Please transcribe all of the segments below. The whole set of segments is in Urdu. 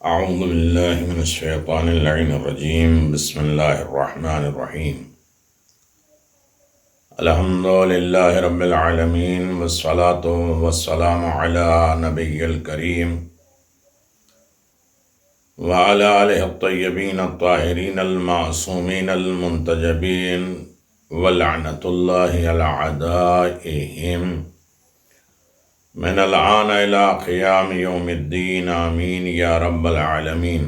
أعوذ بالله من الشيطان اللعين الرجيم بسم الله الرحمن الرحيم الحمد لله رب العالمين والصلاة والسلام على نبي الكريم وعلى آله الطيبين الطاهرين المعصومين المنتجبين ولعنة الله على أعدائهم من الآن إلى قيام يوم الدين آمين يا رب العالمين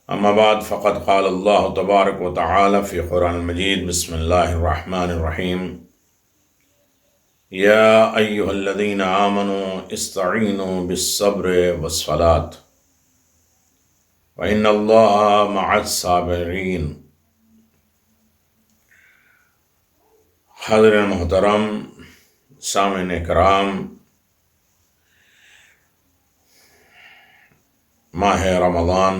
أما بعد فقد قال الله تبارك وتعالى في قرآن المجيد بسم الله الرحمن الرحيم يا أيها الذين آمنوا استعينوا بالصبر والصلاة وإن الله مع الصابرين۔ حاضرین محترم، سامعین کرام، ماہ رمضان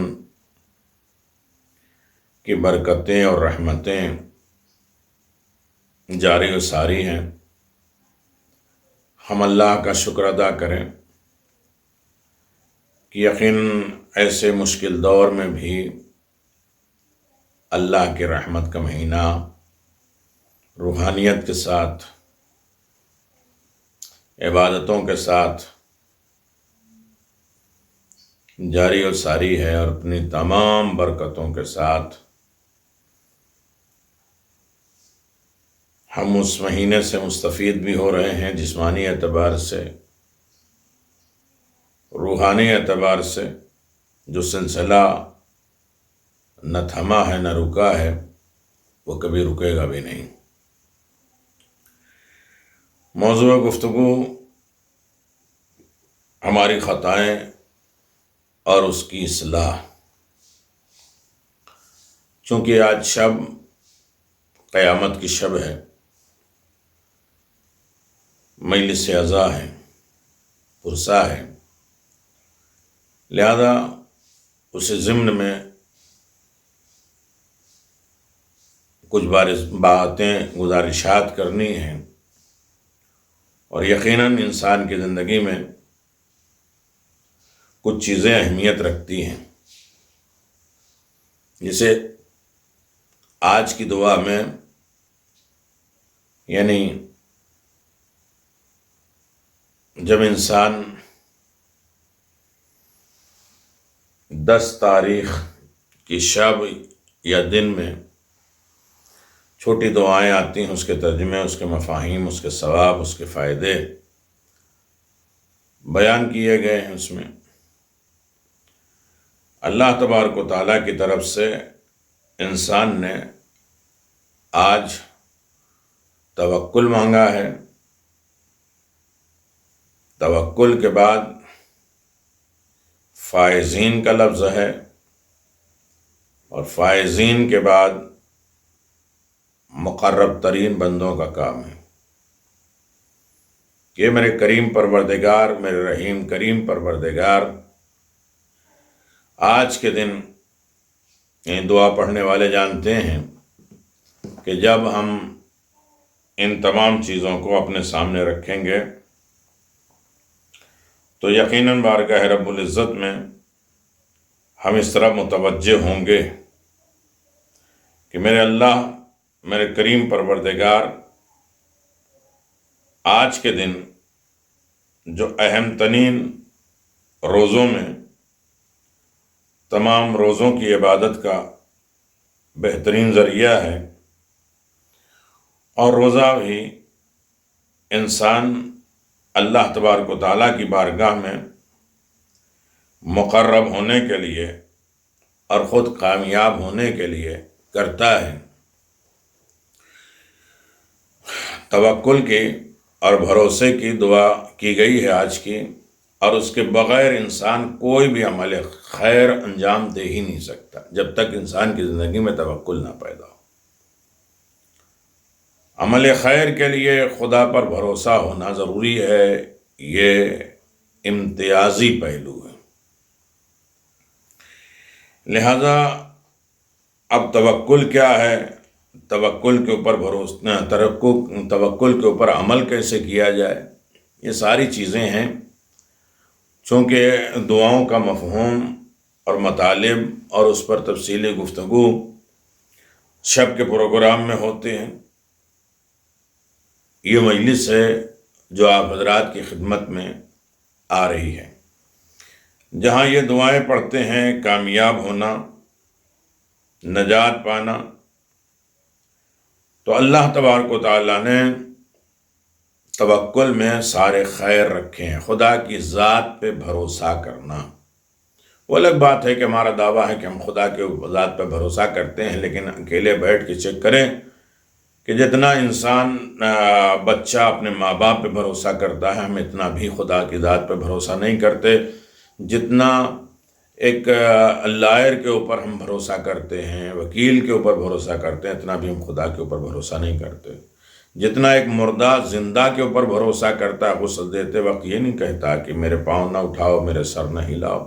کی برکتیں اور رحمتیں جاری و ساری ہیں۔ ہم اللہ کا شکر ادا کریں کہ یقیناً ایسے مشکل دور میں بھی اللہ کی رحمت کا مہینہ روحانیت کے ساتھ، عبادتوں کے ساتھ جاری و ساری ہے، اور اپنی تمام برکتوں کے ساتھ ہم اس مہینے سے مستفید بھی ہو رہے ہیں، جسمانی اعتبار سے، روحانی اعتبار سے۔ جو سلسلہ نہ تھما ہے نہ رکا ہے، وہ کبھی رکے گا بھی نہیں۔ موضوع گفتگو ہماری خطائیں اور اس کی اصلاح۔ چونکہ آج شب قیامت کی شب ہے، مجلس عزا ہے، پرسہ ہے، لہذا اس ضمن میں کچھ باتیں گزارشات کرنی ہیں، اور یقیناً انسان کی زندگی میں کچھ چیزیں اہمیت رکھتی ہیں، جسے آج کی دعا میں یعنی جب انسان 10 تاریخ کی شب یا دن میں چھوٹی دعائیں آتی ہیں، اس کے ترجمے، اس کے مفاہیم، اس کے ثواب، اس کے فائدے بیان کیے گئے ہیں۔ اس میں اللہ تبارک و تعالیٰ کی طرف سے انسان نے آج توکل مانگا ہے۔ توکل کے بعد فائزین کا لفظ ہے، اور فائزین کے بعد مقرب ترین بندوں کا کام ہے کہ میرے کریم پروردگار، میرے رحیم کریم پروردگار، آج کے دن دعا پڑھنے والے جانتے ہیں کہ جب ہم ان تمام چیزوں کو اپنے سامنے رکھیں گے تو یقیناً بارگاہ رب العزت میں ہم اس طرح متوجہ ہوں گے کہ میرے اللہ، میرے کریم پروردگار، آج کے دن جو اہم ترین روزوں میں تمام روزوں کی عبادت کا بہترین ذریعہ ہے، اور روزہ بھی انسان اللہ تبارک و تعالیٰ کی بارگاہ میں مقرب ہونے کے لیے اور خود کامیاب ہونے کے لیے کرتا ہے۔ توکل کی اور بھروسے کی دعا کی گئی ہے آج کی، اور اس کے بغیر انسان کوئی بھی عمل خیر انجام دے ہی نہیں سکتا جب تک انسان کی زندگی میں توکل نہ پیدا ہو۔ عمل خیر کے لیے خدا پر بھروسہ ہونا ضروری ہے، یہ امتیازی پہلو ہے۔ لہذا اب توکل کیا ہے، توکل کے اوپر توکل کے اوپر عمل کیسے کیا جائے، یہ ساری چیزیں ہیں چونکہ دعاؤں کا مفہوم اور مطالب اور اس پر تفصیلی گفتگو شب کے پروگرام میں ہوتے ہیں، یہ مجلس ہے جو آپ حضرات کی خدمت میں آ رہی ہے، جہاں یہ دعائیں پڑھتے ہیں کامیاب ہونا، نجات پانا۔ تو اللہ تبارک و تعالیٰ نے توکل میں سارے خیر رکھے ہیں۔ خدا کی ذات پہ بھروسہ کرنا، وہ الگ بات ہے کہ ہمارا دعویٰ ہے کہ ہم خدا کے ذات پہ بھروسہ کرتے ہیں، لیکن اکیلے بیٹھ کے چیک کریں کہ جتنا انسان بچہ اپنے ماں باپ پہ بھروسہ کرتا ہے، ہم اتنا بھی خدا کی ذات پہ بھروسہ نہیں کرتے۔ جتنا ایک لائر کے اوپر ہم بھروسہ کرتے ہیں، وکیل کے اوپر بھروسہ کرتے ہیں، اتنا بھی ہم خدا کے اوپر بھروسہ نہیں کرتے۔ جتنا ایک مردہ زندہ کے اوپر بھروسہ کرتا ہے، غسل دیتے وقت یہ نہیں کہتا کہ میرے پاؤں نہ اٹھاؤ، میرے سر نہ ہلاؤ،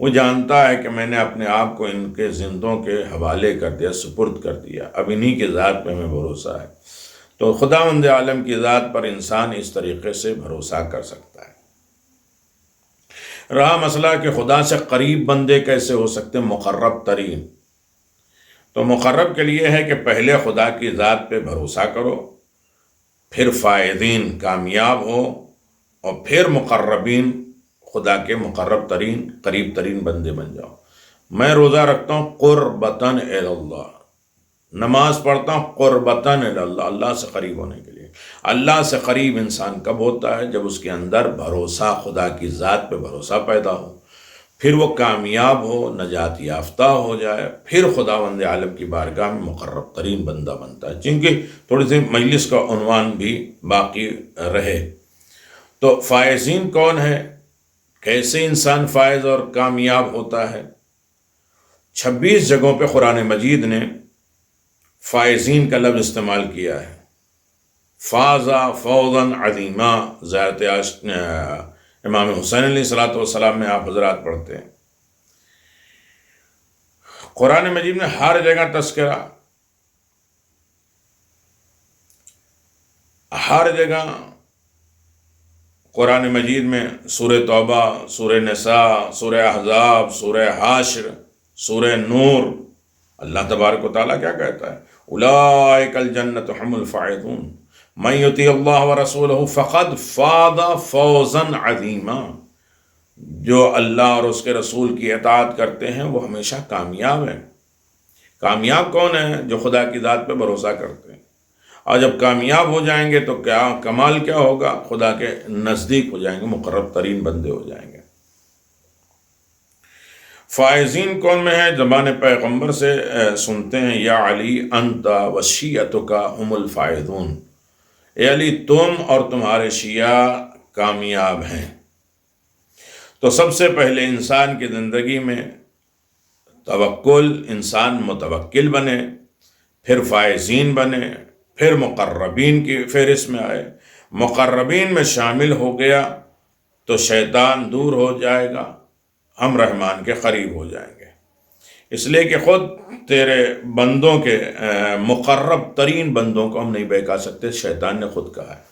وہ جانتا ہے کہ میں نے اپنے آپ کو ان کے زندوں کے حوالے کر دیا، سپرد کر دیا، اب انہی کی ذات پہ ہمیں بھروسہ ہے۔ تو خداوند عالم کی ذات پر انسان اس طریقے سے بھروسہ کر سکتا ہے۔ رہا مسئلہ کہ خدا سے قریب بندے کیسے ہو سکتے، مقرب ترین، تو مقرب کے لیے ہے کہ پہلے خدا کی ذات پہ بھروسہ کرو، پھر فائزین کامیاب ہو، اور پھر مقربین خدا کے مقرب ترین قریب ترین بندے بن جاؤ۔ میں روزہ رکھتا ہوں قربتاً الی اللہ، نماز پڑھتا ہوں قربتاً الی اللہ، اللہ سے قریب ہونے کے لیے۔ اللہ سے قریب انسان کب ہوتا ہے؟ جب اس کے اندر بھروسہ، خدا کی ذات پہ بھروسہ پیدا ہو، پھر وہ کامیاب ہو، نجات یافتہ ہو جائے، پھر خداوند عالم کی بارگاہ میں مقرب ترین بندہ بنتا ہے۔ چونکہ تھوڑی سی مجلس کا عنوان بھی باقی رہے، تو فائزین کون ہے، کیسے انسان فائز اور کامیاب ہوتا ہے؟ 26 جگہوں پہ قرآن مجید نے فائزین کا لفظ استعمال کیا ہے۔ فازا فوزاً عظیما، زیارت امام حسین علیہ السلام میں آپ حضرات پڑھتے ہیں۔ قرآن مجید میں ہر جگہ تذکرہ، ہر جگہ قرآن مجید میں سورہ توبہ، سورہ نساء، سورہ احزاب، سورہ حشر، سورہ نور، اللہ تبارک و تعالیٰ کیا کہتا ہے؟ اولئک الجنۃ هم الفائزون من یطیع اللہ ورسولہ فقد فاز فوزا عظیما، جو اللہ اور اس کے رسول کی اطاعت کرتے ہیں وہ ہمیشہ کامیاب ہیں۔ کامیاب کون ہے؟ جو خدا کی ذات پہ بھروسہ کرتے ہیں، اور جب کامیاب ہو جائیں گے تو کیا کمال کیا ہوگا؟ خدا کے نزدیک ہو جائیں گے، مقرب ترین بندے ہو جائیں گے۔ فائزین کون میں ہے؟ زبان پیغمبر سے سنتے ہیں، یا علی انت و شیعتک هم الفائزون، اے علی تم اور تمہارے شیعہ کامیاب ہیں۔ تو سب سے پہلے انسان کی زندگی میں توکل، انسان متوکل بنے، پھر فائزین بنے، پھر مقربین کی فہرست میں آئے۔ مقربین میں شامل ہو گیا تو شیطان دور ہو جائے گا، ہم رحمان کے قریب ہو جائیں گے۔ اس لیے کہ خود تیرے بندوں کے مقرب ترین بندوں کو ہم نہیں بہکا سکتے، شیطان نے خود کہا ہے۔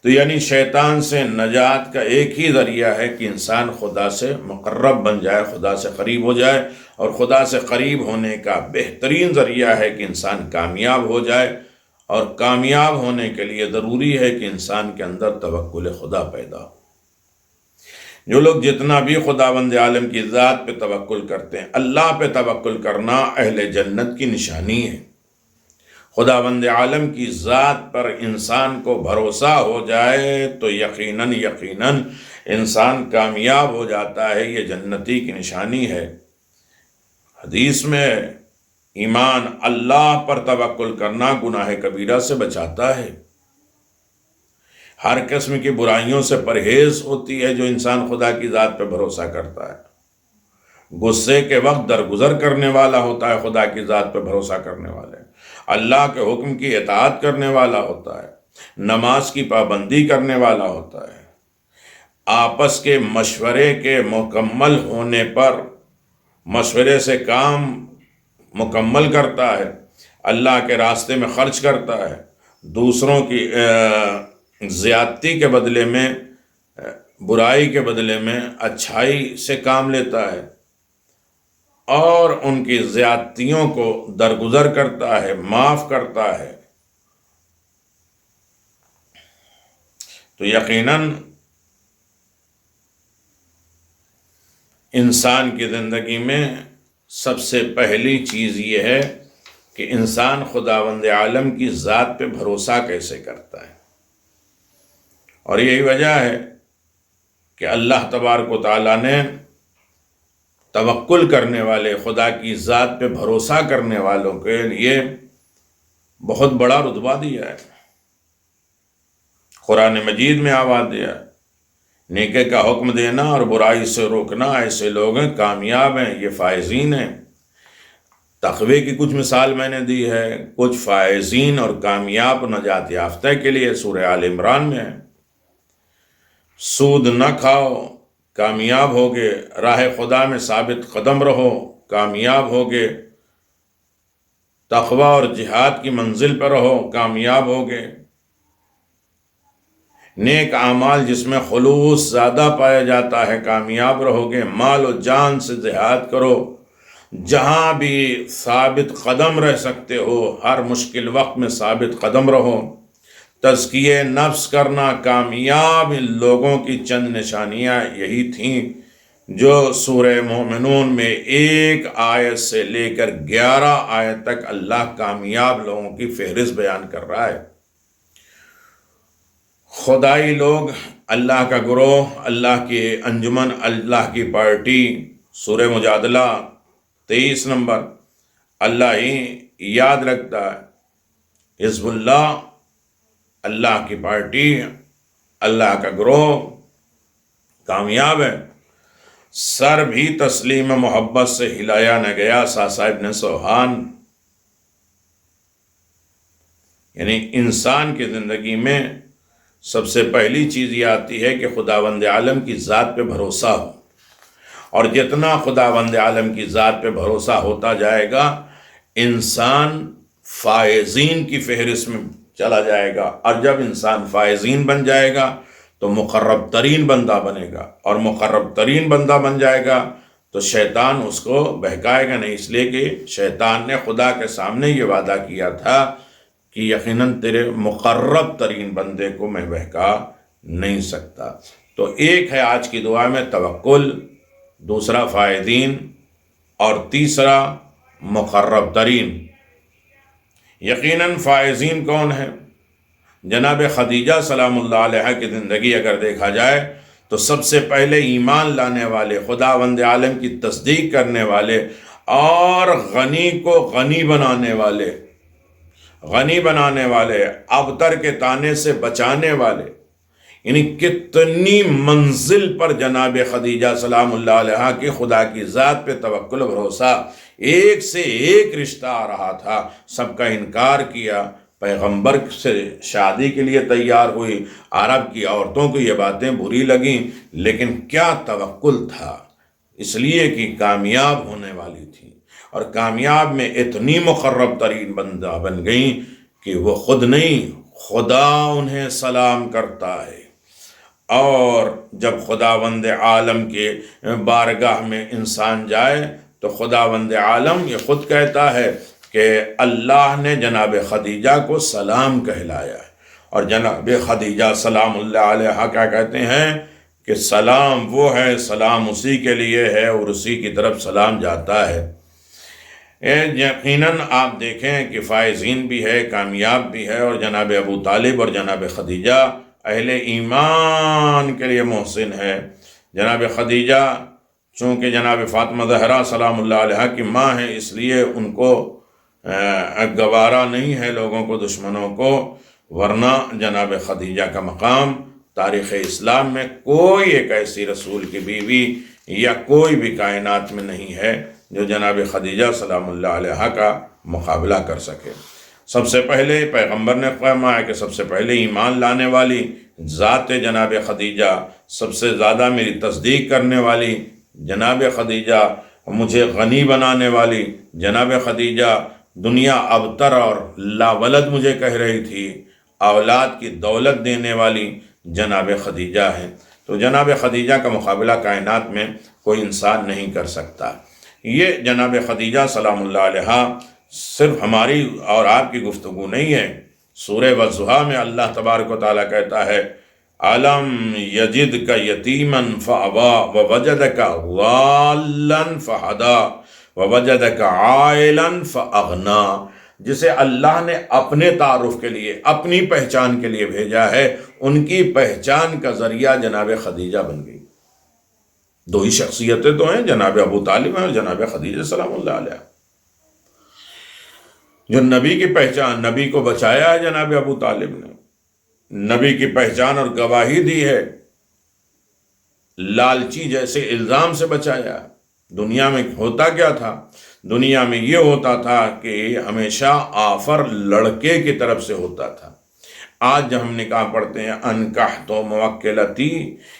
تو یعنی شیطان سے نجات کا ایک ہی ذریعہ ہے کہ انسان خدا سے مقرب بن جائے، خدا سے قریب ہو جائے، اور خدا سے قریب ہونے کا بہترین ذریعہ ہے کہ انسان کامیاب ہو جائے، اور کامیاب ہونے کے لیے ضروری ہے کہ انسان کے اندر توکل خدا پیدا ہو۔ جو لوگ جتنا بھی خداوند عالم کی ذات پہ توکل کرتے ہیں، اللہ پہ توکل کرنا اہل جنت کی نشانی ہے۔ خداوند عالم کی ذات پر انسان کو بھروسہ ہو جائے تو یقیناً انسان کامیاب ہو جاتا ہے، یہ جنتی کی نشانی ہے۔ حدیث میں ایمان، اللہ پر توکل کرنا گناہ کبیرہ سے بچاتا ہے، ہر قسم کی برائیوں سے پرہیز ہوتی ہے جو انسان خدا کی ذات پہ بھروسہ کرتا ہے۔ غصے کے وقت درگزر کرنے والا ہوتا ہے، خدا کی ذات پہ بھروسہ کرنے والے، اللہ کے حکم کی اطاعت کرنے والا ہوتا ہے، نماز کی پابندی کرنے والا ہوتا ہے، آپس کے مشورے کے مکمل ہونے پر مشورے سے کام مکمل کرتا ہے، اللہ کے راستے میں خرچ کرتا ہے، دوسروں کی زیادتی کے بدلے میں برائی کے بدلے میں اچھائی سے کام لیتا ہے اور ان کی زیادتیوں کو درگزر کرتا ہے، معاف کرتا ہے، تو یقیناً انسان کی زندگی میں سب سے پہلی چیز یہ ہے کہ انسان خداوند عالم کی ذات پہ بھروسہ کیسے کرتا ہے، اور یہی وجہ ہے کہ اللہ تبارک و تعالیٰ نے توکل کرنے والے، خدا کی ذات پہ بھروسہ کرنے والوں کے لیے بہت بڑا رتبہ دیا ہے، قرآن مجید میں آواز دیا ہے، نیکی کا حکم دینا اور برائی سے روکنا، ایسے لوگ ہیں کامیاب ہیں، یہ فائزین ہیں۔ تقوی کی کچھ مثال میں نے دی ہے، کچھ فائزین اور کامیاب نجات یافتہ کے لیے سورہ آل عمران میں ہے۔ سود نہ کھاؤ، کامیاب ہوگے، راہ خدا میں ثابت قدم رہو، کامیاب ہوگے، تقوی اور جہاد کی منزل پر رہو، کامیاب ہوگے، نیک اعمال جس میں خلوص زیادہ پایا جاتا ہے، کامیاب رہو گے، مال و جان سے جہاد کرو، جہاں بھی ثابت قدم رہ سکتے ہو ہر مشکل وقت میں ثابت قدم رہو، تزکیہ نفس کرنا۔ کامیاب ان لوگوں کی چند نشانیاں یہی تھیں جو سورہ مومنون میں 1 آیت سے لے کر 11 آیت تک اللہ کامیاب لوگوں کی فہرست بیان کر رہا ہے۔ خدائی لوگ، اللہ کا گروہ، اللہ کی انجمن، اللہ کی پارٹی، سورہ مجادلہ 23 نمبر، اللہ ہی یاد رکھتا ہے، حزب اللہ، اللہ کی پارٹی، اللہ کا گروہ کامیاب ہے۔ سر بھی تسلیم محبت سے ہلایا نہ گیا، ساسا ابن سوہان۔ یعنی انسان کی زندگی میں سب سے پہلی چیز یہ آتی ہے کہ خداوند عالم کی ذات پہ بھروسہ ہو، اور جتنا خداوند عالم کی ذات پہ بھروسہ ہوتا جائے گا انسان فائزین کی فہرست میں چلا جائے گا، اور جب انسان فائزین بن جائے گا تو مقرب ترین بندہ بنے گا، اور مقرب ترین بندہ بن جائے گا تو شیطان اس کو بہکائے گا نہیں، اس لیے کہ شیطان نے خدا کے سامنے یہ وعدہ کیا تھا کہ یقیناً تیرے مقرب ترین بندے کو میں بہکا نہیں سکتا۔ تو ایک ہے آج کی دعا میں توکل، دوسرا فائزین، اور تیسرا مقرب ترین۔ یقیناً فائزین کون ہے؟ جناب خدیجہ سلام اللہ علیہ کی زندگی اگر دیکھا جائے تو سب سے پہلے ایمان لانے والے، خداوند عالم کی تصدیق کرنے والے، اور غنی کو غنی بنانے والے، ابتر کے تانے سے بچانے والے، یعنی کتنی منزل پر جناب خدیجہ سلام اللہ علیہ کی خدا کی ذات پہ توکل و بھروسہ، ایک سے ایک رشتہ آ رہا تھا، سب کا انکار کیا، پیغمبر سے شادی کے لیے تیار ہوئی، عرب کی عورتوں کو یہ باتیں بری لگیں، لیکن کیا توکل تھا، اس لیے کہ کامیاب ہونے والی تھی، اور کامیاب میں اتنی مقرب ترین بندہ بن گئیں کہ وہ خود نہیں، خدا انہیں سلام کرتا ہے۔ اور جب خداوند عالم کے بارگاہ میں انسان جائے تو خداوند عالم یہ خود کہتا ہے کہ اللہ نے جناب خدیجہ کو سلام کہلایا ہے، اور جناب خدیجہ سلام اللہ علیہ کیا کہتے ہیں کہ سلام وہ ہے، سلام اسی کے لیے ہے اور اسی کی طرف سلام جاتا ہے۔ یقیناً آپ دیکھیں کہ فائزین بھی ہے، کامیاب بھی ہے، اور جناب ابو طالب اور جناب خدیجہ اہل ایمان کے لیے محسن ہے۔ جناب خدیجہ چونکہ جناب فاطمہ زہرا سلام اللہ علیہ کی ماں ہے، اس لیے ان کو گوارا نہیں ہے لوگوں کو، دشمنوں کو، ورنہ جناب خدیجہ کا مقام تاریخ اسلام میں کوئی ایک ایسی رسول کی بیوی یا کوئی بھی کائنات میں نہیں ہے جو جناب خدیجہ سلام اللہ علیہ کا مقابلہ کر سکے۔ سب سے پہلے پیغمبر نے فرمایا کہ سب سے پہلے ایمان لانے والی ذات جناب خدیجہ، سب سے زیادہ میری تصدیق کرنے والی جناب خدیجہ، مجھے غنی بنانے والی جناب خدیجہ، دنیا ابتر اور لا ولد مجھے کہہ رہی تھی، اولاد کی دولت دینے والی جناب خدیجہ ہیں۔ تو جناب خدیجہ کا مقابلہ کائنات میں کوئی انسان نہیں کر سکتا۔ یہ جناب خدیجہ سلام اللہ علیہا صرف ہماری اور آپ کی گفتگو نہیں ہے۔ سورہ والضحیٰ میں اللہ تبارک و تعالیٰ کہتا ہے علم یجدک یتیما فآویٰ ووجدک ضالا فہدیٰ ووجدک عائلا فاغنیٰ۔ جسے اللہ نے اپنے تعارف کے لیے، اپنی پہچان کے لیے بھیجا ہے، ان کی پہچان کا ذریعہ جناب خدیجہ بن گئی۔ دو ہی شخصیتیں تو ہیں، جناب ابو طالب ہیں اور جناب خدیجہ سلام اللہ علیہ۔ جو نبی کی پہچان، نبی کو بچایا ہے جناب ابو طالب نے، نبی کی پہچان اور گواہی دی ہے، لالچی جیسے الزام سے بچایا۔ دنیا میں ہوتا کیا تھا؟ دنیا میں یہ ہوتا تھا کہ ہمیشہ آفر لڑکے کی طرف سے ہوتا تھا۔ آج جب ہم نکاح پڑھتے ہیں انکحت موکلتی،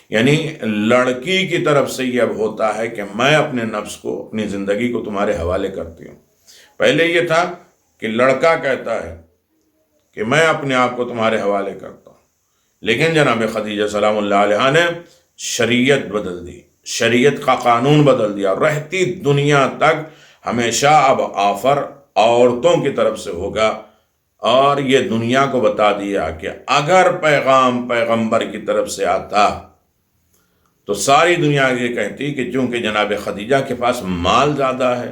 یعنی لڑکی کی طرف سے یہ اب ہوتا ہے کہ میں اپنے نفس کو، اپنی زندگی کو تمہارے حوالے کرتی ہوں۔ پہلے یہ تھا کہ لڑکا کہتا ہے کہ میں اپنے آپ کو تمہارے حوالے کرتا ہوں، لیکن جناب خدیجہ سلام اللہ علیہ نے شریعت بدل دی، شریعت کا قانون بدل دیا۔ رہتی دنیا تک ہمیشہ اب آفر عورتوں کی طرف سے ہوگا، اور یہ دنیا کو بتا دیا کہ اگر پیغام پیغمبر کی طرف سے آتا تو ساری دنیا یہ کہتی کہ چونکہ جناب خدیجہ کے پاس مال زیادہ ہے،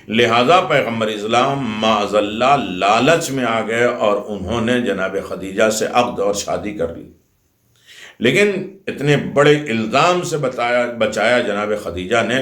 لہذا پیغمبر اسلام معاذ اللہ لالچ میں آ گئے اور انہوں نے جناب خدیجہ سے عقد اور شادی کر لی۔ لیکن اتنے بڑے الزام سے بچایا جناب خدیجہ نے،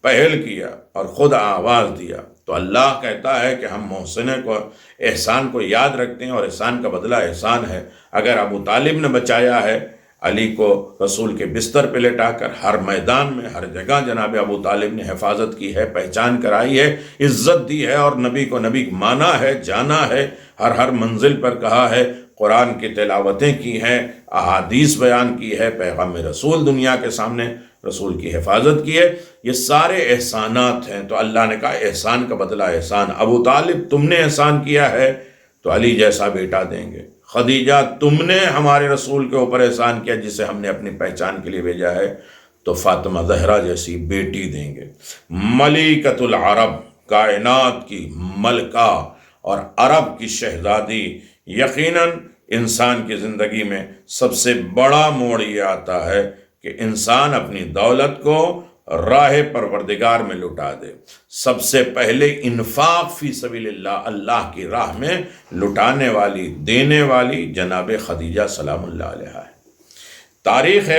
پہل کیا اور خود آواز دیا۔ تو اللہ کہتا ہے کہ ہم محسنے کو، احسان کو یاد رکھتے ہیں، اور احسان کا بدلہ احسان ہے۔ اگر ابو طالب نے بچایا ہے علی کو رسول کے بستر پہ لٹا کر، ہر میدان میں ہر جگہ جناب ابو طالب نے حفاظت کی ہے، پہچان کرائی ہے، عزت دی ہے، اور نبی کو نبی مانا ہے، جانا ہے، ہر منزل پر کہا ہے، قرآن کی تلاوتیں کی ہیں، احادیث بیان کی ہے، پیغام رسول دنیا کے سامنے رسول کی حفاظت کی ہے۔ یہ سارے احسانات ہیں۔ تو اللہ نے کہا احسان کا بدلہ احسان۔ ابو طالب تم نے احسان کیا ہے تو علی جیسا بیٹا دیں گے۔ خدیجہ تم نے ہمارے رسول کے اوپر احسان کیا جسے ہم نے اپنی پہچان کے لیے بھیجا ہے، تو فاطمہ زہرا جیسی بیٹی دیں گے۔ ملکۃ العرب، کائنات کی ملکہ اور عرب کی شہزادی۔ یقیناً انسان کی زندگی میں سب سے بڑا موڑ یہ آتا ہے کہ انسان اپنی دولت کو راہ پروردگار میں لٹا دے۔ سب سے پہلے انفاق فی سبیل اللہ، اللہ کی راہ میں لٹانے والی، دینے والی جناب خدیجہ سلام اللہ علیہ ہے۔ تاریخ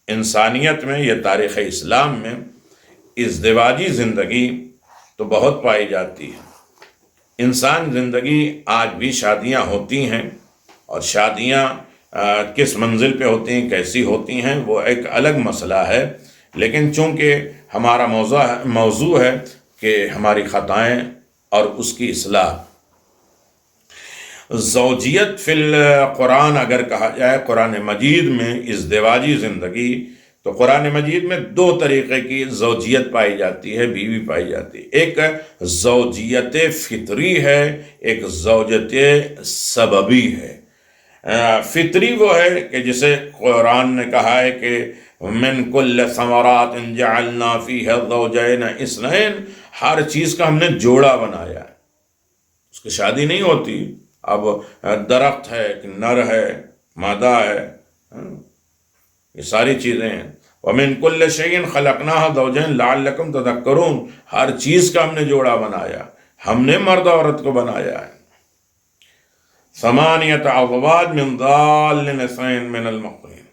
انسانیت میں، یہ تاریخ اسلام میں ازدواجی زندگی تو بہت پائی جاتی ہے۔ انسان زندگی، آج بھی شادیاں ہوتی ہیں، اور شادیاں کس منزل پہ ہوتی ہیں، کیسی ہوتی ہیں، وہ ایک الگ مسئلہ ہے۔ لیکن چونکہ ہمارا موضوع ہے کہ ہماری خطائیں اور اس کی اصلاح، زوجیت فی القرآن اگر کہا جائے، قرآن مجید میں ازدواجی زندگی، تو قرآن مجید میں دو طریقے کی زوجیت پائی جاتی ہے، بیوی پائی جاتی ہے۔ ایک زوجیت فطری ہے، ایک زوجیت سببی ہے۔ فطری وہ ہے کہ جسے قرآن نے کہا ہے کہ من کل ثمرات جعلنا فیہ الزوجین اثنین، ہر چیز کا ہم نے جوڑا بنایا ہے، اس کی شادی نہیں ہوتی۔ اب درخت ہے کہ نر ہے، مادہ ہے، یہ ساری چیزیں ہیں۔ وَمِن كُلِّ شَيْءٍ خَلَقْنَاهَا زَوْجَيْنِ لَعَلَّكُمْ تَذَكَّرُونَ، ہر چیز کا ہم نے جوڑا بنایا، ہم نے مرد عورت کو بنایا ہے۔ ثمانیۃ ازواج من ضال اثنین من المقین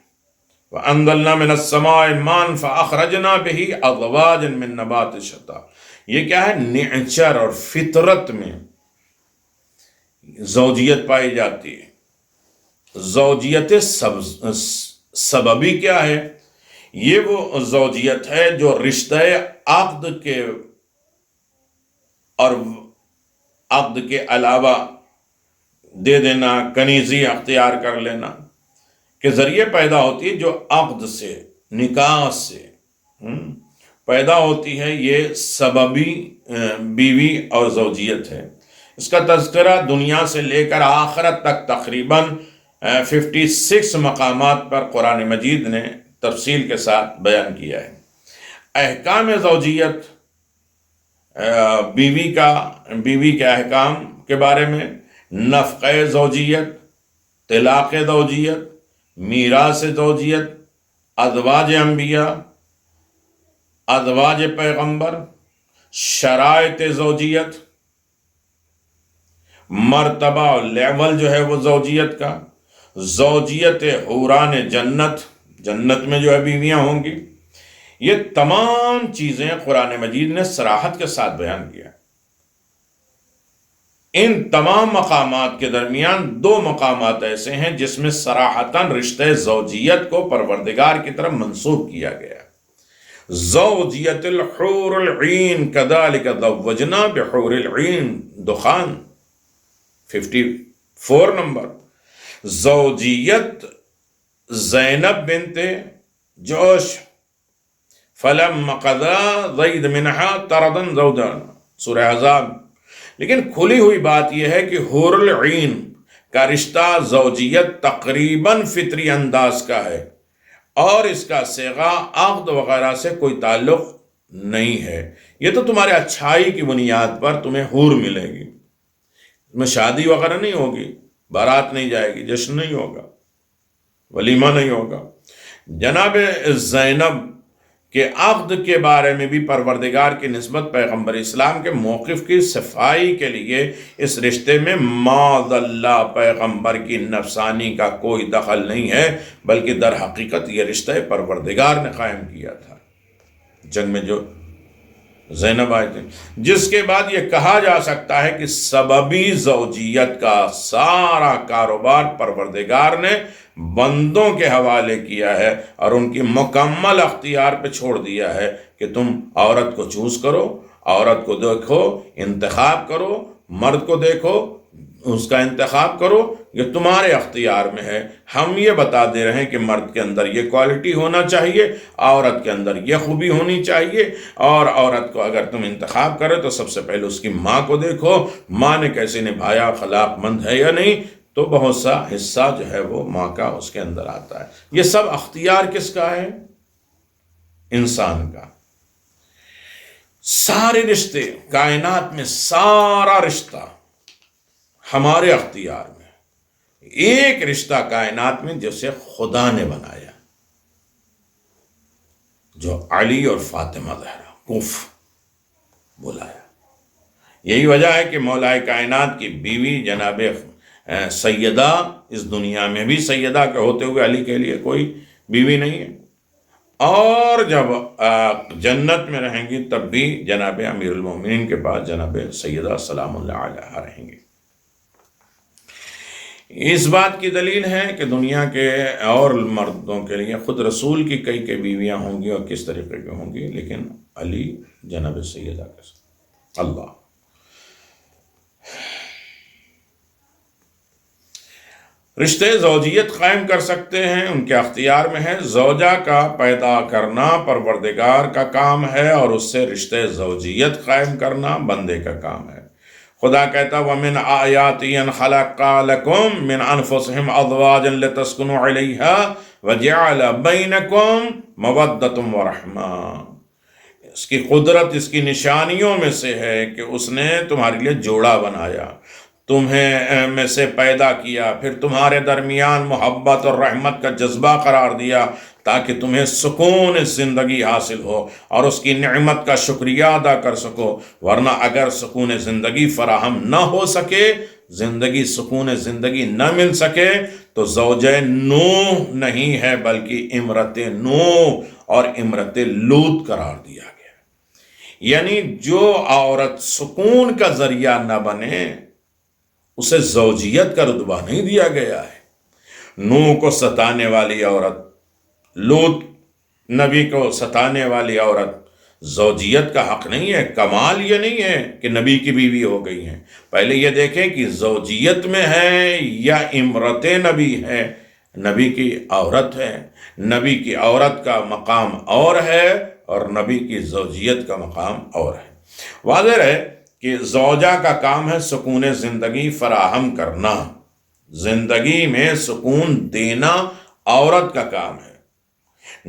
وانزلنا من السماء ماء فاخرجنا به ازواجا من نبات شتى۔ یہ کیا ہے؟ نیچر اور فطرت میں زوجیت پائی جاتی ہے۔ زوجیت سببی کیا ہے؟ یہ وہ زوجیت ہے جو رشتہ عقد کے اور عقد کے علاوہ دے دینا، کنیزی اختیار کر لینا کے ذریعے پیدا ہوتی ہے، جو عقد سے، نکاح سے پیدا ہوتی ہے۔ یہ سببی بیوی اور زوجیت ہے۔ اس کا تذکرہ دنیا سے لے کر آخرت تک تقریباً 56 مقامات پر قرآن مجید نے تفصیل کے ساتھ بیان کیا ہے۔ احکام زوجیت، بیوی کے احکام کے بارے میں، نفقہ زوجیت، طلاق زوجیت، میراث زوجیت، ازواج انبیاء، ازواج پیغمبر، شرائط زوجیت، مرتبہ اور لیول جو ہے وہ زوجیت کا، زوجیت حوران جنت میں جو ہے بیویاں ہوں گی، یہ تمام چیزیں قرآن مجید نے صراحت کے ساتھ بیان کیا۔ ان تمام مقامات کے درمیان 2 مقامات ایسے ہیں جس میں صراحتاً رشتہ زوجیت کو پروردگار کی طرف منسوب کیا گیا۔ زوجیت الحور العین کذالک زوجنا بحور العین، دخان 54 نمبر۔ زوجیت زینب بنت جوش، فلما قضى زید منها طردا زوجا، سورہ احزاب۔ لیکن کھلی ہوئی بات یہ ہے کہ حور العین کا رشتہ زوجیت تقریباً فطری انداز کا ہے، اور اس کا صیغہ عقد وغیرہ سے کوئی تعلق نہیں ہے۔ یہ تو تمہارے اچھائی کی بنیاد پر تمہیں حور ملے گی، میں شادی وغیرہ نہیں ہوگی، بارات نہیں جائے گی، جشن نہیں ہوگا، ولیمہ نہیں ہوگا۔ جناب زینب کے عقد کے بارے میں بھی پروردگار کی نسبت پیغمبر اسلام کے موقف کی صفائی کے لیے اس رشتے میں معاذ اللہ پیغمبر کی نفسانی کا کوئی دخل نہیں ہے، بلکہ در حقیقت یہ رشتہ پروردگار نے قائم کیا تھا۔ جنگ میں جو زینب آئے تھے، جس کے بعد یہ کہا جا سکتا ہے کہ سببی زوجیت کا سارا کاروبار پروردگار نے بندوں کے حوالے کیا ہے اور ان کی مکمل اختیار پہ چھوڑ دیا ہے کہ تم عورت کو چوز کرو، عورت کو دیکھو، انتخاب کرو، مرد کو دیکھو، اس کا انتخاب کرو، یہ تمہارے اختیار میں ہے۔ ہم یہ بتا دے رہے ہیں کہ مرد کے اندر یہ کوالٹی ہونا چاہیے، عورت کے اندر یہ خوبی ہونی چاہیے، اور عورت کو اگر تم انتخاب کرے تو سب سے پہلے اس کی ماں کو دیکھو، ماں نے کیسے نبھایا، اخلاق مند ہے یا نہیں، تو بہت سا حصہ جو ہے وہ ماں کا اس کے اندر آتا ہے۔ یہ سب اختیار کس کا ہے؟ انسان کا۔ سارے رشتے کائنات میں، سارا رشتہ ہمارے اختیار میں۔ ایک رشتہ کائنات میں جسے خدا نے بنایا، جو علی اور فاطمہ زہرا کف بلایا۔ یہی وجہ ہے کہ مولا کائنات کی بیوی جناب سیدہ، اس دنیا میں بھی سیدہ کے ہوتے ہوئے علی کے لیے کوئی بیوی نہیں ہے، اور جب جنت میں رہیں گی تب بھی جناب امیر المومنین کے پاس جناب سیدہ سلام اللہ علیہا رہیں گی۔ اس بات کی دلیل ہے کہ دنیا کے اور مردوں کے لیے خود رسول کی کئی بیویاں ہوں گی اور کس طریقے کی ہوں گی، لیکن علی جناب سیدہ کے ساتھ۔ اللہ رشتے زوجیت قائم کر سکتے ہیں، ان کے اختیار میں ہے۔ زوجہ کا پیدا کرنا پروردگار کا کام ہے، اور اس سے رشتے زوجیت قائم کرنا بندے کا کام ہے۔ خدا کہتا وَمِنْ آیَاتِهِ أَنْ خَلَقَ لَكُم مِّنْ أَنفُسِكُمْ أَزْوَاجًا لِتَسْكُنُوا إِلَيْهَا وَجَعَلَ بَيْنَكُم مَّوَدَّةً وَرَحْمَةً۔ اس کی قدرت، اس کی نشانیوں میں سے ہے کہ اس نے تمہارے لیے جوڑا بنایا، تمہیں میں سے پیدا کیا، پھر تمہارے درمیان محبت اور رحمت کا جذبہ قرار دیا تاکہ تمہیں سکون زندگی حاصل ہو اور اس کی نعمت کا شکریہ ادا کر سکو۔ ورنہ اگر سکون زندگی فراہم نہ ہو سکے، سکون زندگی نہ مل سکے، تو زوجہ نوح نہیں ہے بلکہ امرت نوح اور امرت لوط قرار دیا گیا۔ یعنی جو عورت سکون کا ذریعہ نہ بنے، اسے زوجیت کا رتبہ نہیں دیا گیا ہے۔ نوح کو ستانے والی عورت، لوط نبی کو ستانے والی عورت، زوجیت کا حق نہیں ہے۔ کمال یہ نہیں ہے کہ نبی کی بیوی ہو گئی ہیں، پہلے یہ دیکھیں کہ زوجیت میں ہے یا امرت نبی ہے، نبی کی عورت ہے۔ نبی کی عورت کا مقام اور ہے اور نبی کی زوجیت کا مقام اور ہے۔ واضح ہے کہ زوجہ کا کام ہے سکون زندگی فراہم کرنا، زندگی میں سکون دینا عورت کا کام ہے،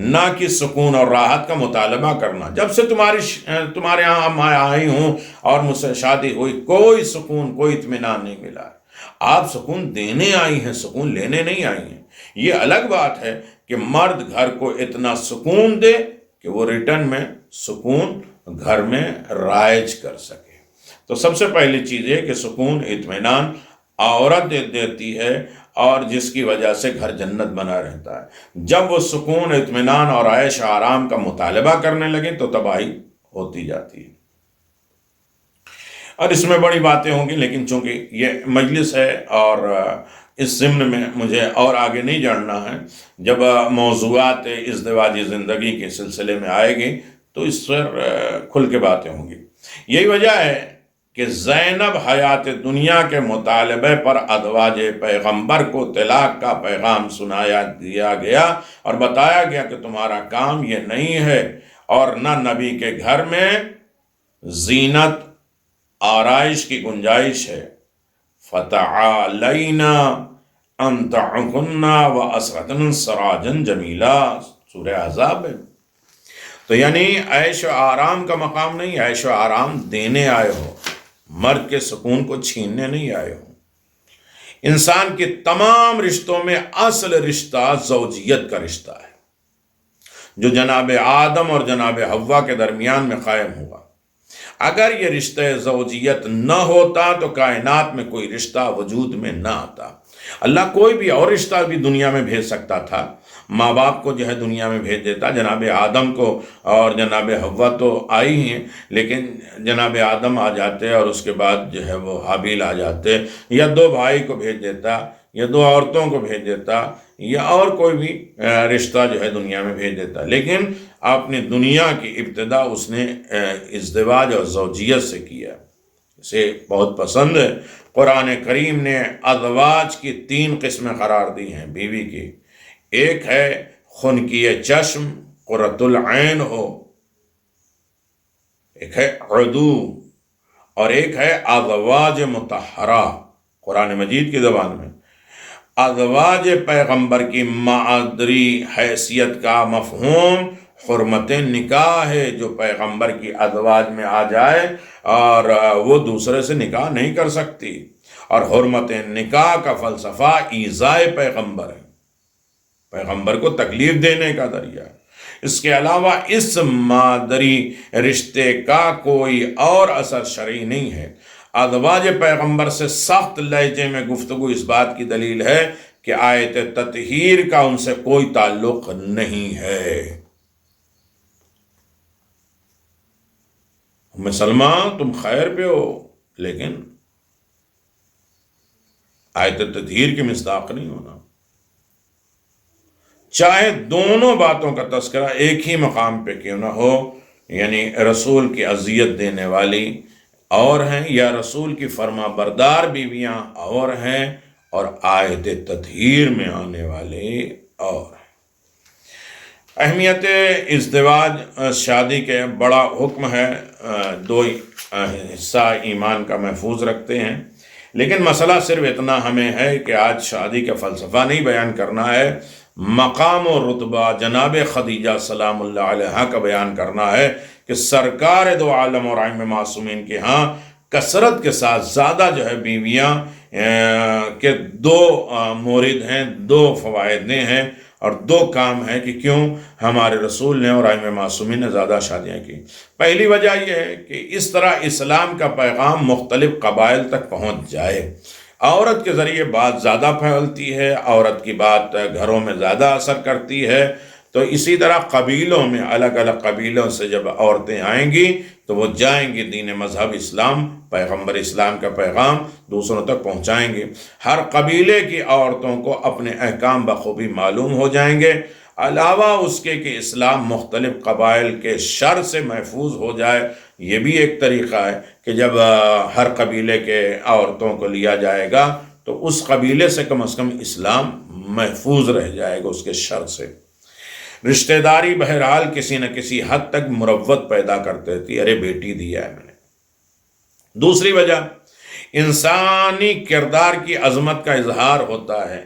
نہ کہ سکون اور راحت کا مطالبہ کرنا۔ جب سے تمہارے یہاں میں آئی ہوں اور مجھ سے شادی ہوئی، کوئی سکون، کوئی اطمینان نہیں ملا۔ آپ سکون دینے آئی ہیں، سکون لینے نہیں آئی ہیں۔ یہ الگ بات ہے کہ مرد گھر کو اتنا سکون دے کہ وہ ریٹرن میں سکون گھر میں رائج کر سکے۔ تو سب سے پہلی چیز ہے کہ سکون، اطمینان عورت دیتی ہے، اور جس کی وجہ سے گھر جنت بنا رہتا ہے۔ جب وہ سکون، اطمینان اور عیش آرام کا مطالبہ کرنے لگے تو تباہی ہوتی جاتی ہے۔ اور اس میں بڑی باتیں ہوں گی، لیکن چونکہ یہ مجلس ہے اور اس ضمن میں مجھے اور آگے نہیں جاننا ہے، جب موضوعات ازدواجی زندگی کے سلسلے میں آئے گی تو اس پر کھل کے باتیں ہوں گی۔ یہی وجہ ہے کہ زینب حیات دنیا کے مطالبے پر ازواج پیغمبر کو طلاق کا پیغام دیا گیا اور بتایا گیا کہ تمہارا کام یہ نہیں ہے، اور نہ نبی کے گھر میں زینت، آرائش کی گنجائش ہے۔ فَتَعَالَيْنَا أَمْتِعْكُنَّ وَأَسْرَحْنَ سَرَاجًا جَمِيلًا، سورہ احزاب ہے۔ تو یعنی عیش و آرام کا مقام نہیں، عیش و آرام دینے آئے ہو، مرد کے سکون کو چھیننے نہیں آئے ہو۔ انسان کے تمام رشتوں میں اصل رشتہ زوجیت کا رشتہ ہے، جو جناب آدم اور جناب حوا کے درمیان میں قائم ہوا۔ اگر یہ رشتہ زوجیت نہ ہوتا تو کائنات میں کوئی رشتہ وجود میں نہ آتا۔ اللہ کوئی بھی اور رشتہ بھی دنیا میں بھیج سکتا تھا، ماں باپ کو جو ہے دنیا میں بھیج دیتا، جناب آدم کو اور جناب حوا تو آئی ہیں، لیکن جناب آدم آ جاتے اور اس کے بعد جو ہے وہ حابیل آ جاتے، یا دو بھائی کو بھیج دیتا، یا دو عورتوں کو بھیج دیتا، یا اور کوئی بھی رشتہ جو ہے دنیا میں بھیج دیتا۔ لیکن اپنی دنیا کی ابتدا اس نے ازدواج اور زوجیت سے کیا، اسے بہت پسند ہے۔ قرآن کریم نے ازواج کی 3 قسمیں قرار دی ہیں بیوی کی۔ ایک ہے خنکی چشم، قرۃ العین ہو، ایک ہے عدو، اور ایک ہے ازواج مطہرہ۔ قرآن مجید کی زبان میں ازواج پیغمبر کی معدری حیثیت کا مفہوم حرمت نکاح ہے، جو پیغمبر کی ازواج میں آ جائے اور وہ دوسرے سے نکاح نہیں کر سکتی، اور حرمت نکاح کا فلسفہ ایذائے پیغمبر ہے، پیغمبر کو تکلیف دینے کا ذریعہ ہے۔ اس کے علاوہ اس مادری رشتے کا کوئی اور اثر شرعی نہیں ہے۔ ازواج پیغمبر سے سخت لہجے میں گفتگو اس بات کی دلیل ہے کہ آیت تطہیر کا ان سے کوئی تعلق نہیں ہے۔ ام سلمہ تم خیر پہ ہو، لیکن آیت تطہیر کی مصداق نہیں ہونا۔ چاہے دونوں باتوں کا تذکرہ ایک ہی مقام پہ کیوں نہ ہو، یعنی رسول کی اذیت دینے والی اور ہیں، یا رسول کی فرما بردار بیویاں اور ہیں، اور آیت تطہیر میں آنے والے اور ہیں۔ اہمیت ازدواج، شادی کے بڑا حکم ہے، 2 حصہ ایمان کا محفوظ رکھتے ہیں، لیکن مسئلہ صرف اتنا ہمیں ہے کہ آج شادی کا فلسفہ نہیں بیان کرنا ہے، مقام و رتبہ جناب خدیجہ سلام اللہ علیہا کا بیان کرنا ہے کہ سرکار دو عالم اور ائمہ معصومین کے ہاں کثرت کے ساتھ زیادہ جو ہے بیویاں کے 2 مورد ہیں، 2 فوائد ہیں، اور 2 کام ہیں کہ کیوں ہمارے رسول نے اور ائمہ معصومین نے زیادہ شادیاں کی۔ پہلی وجہ یہ ہے کہ اس طرح اسلام کا پیغام مختلف قبائل تک پہنچ جائے۔ عورت کے ذریعے بات زیادہ پھیلتی ہے، عورت کی بات گھروں میں زیادہ اثر کرتی ہے، تو اسی طرح قبیلوں میں الگ الگ قبیلوں سے جب عورتیں آئیں گی تو وہ جائیں گی دین مذہب اسلام، پیغمبر اسلام کا پیغام دوسروں تک پہنچائیں گے۔ ہر قبیلے کی عورتوں کو اپنے احکام بخوبی معلوم ہو جائیں گے، علاوہ اس کے کہ اسلام مختلف قبائل کے شر سے محفوظ ہو جائے۔ یہ بھی ایک طریقہ ہے کہ جب ہر قبیلے کے عورتوں کو لیا جائے گا تو اس قبیلے سے کم از کم اسلام محفوظ رہ جائے گا اس کے شر سے۔ رشتہ داری بہرحال کسی نہ کسی حد تک مروت پیدا کرتے تھی، ارے بیٹی دیا ہے میں نے۔ دوسری وجہ، انسانی کردار کی عظمت کا اظہار ہوتا ہے۔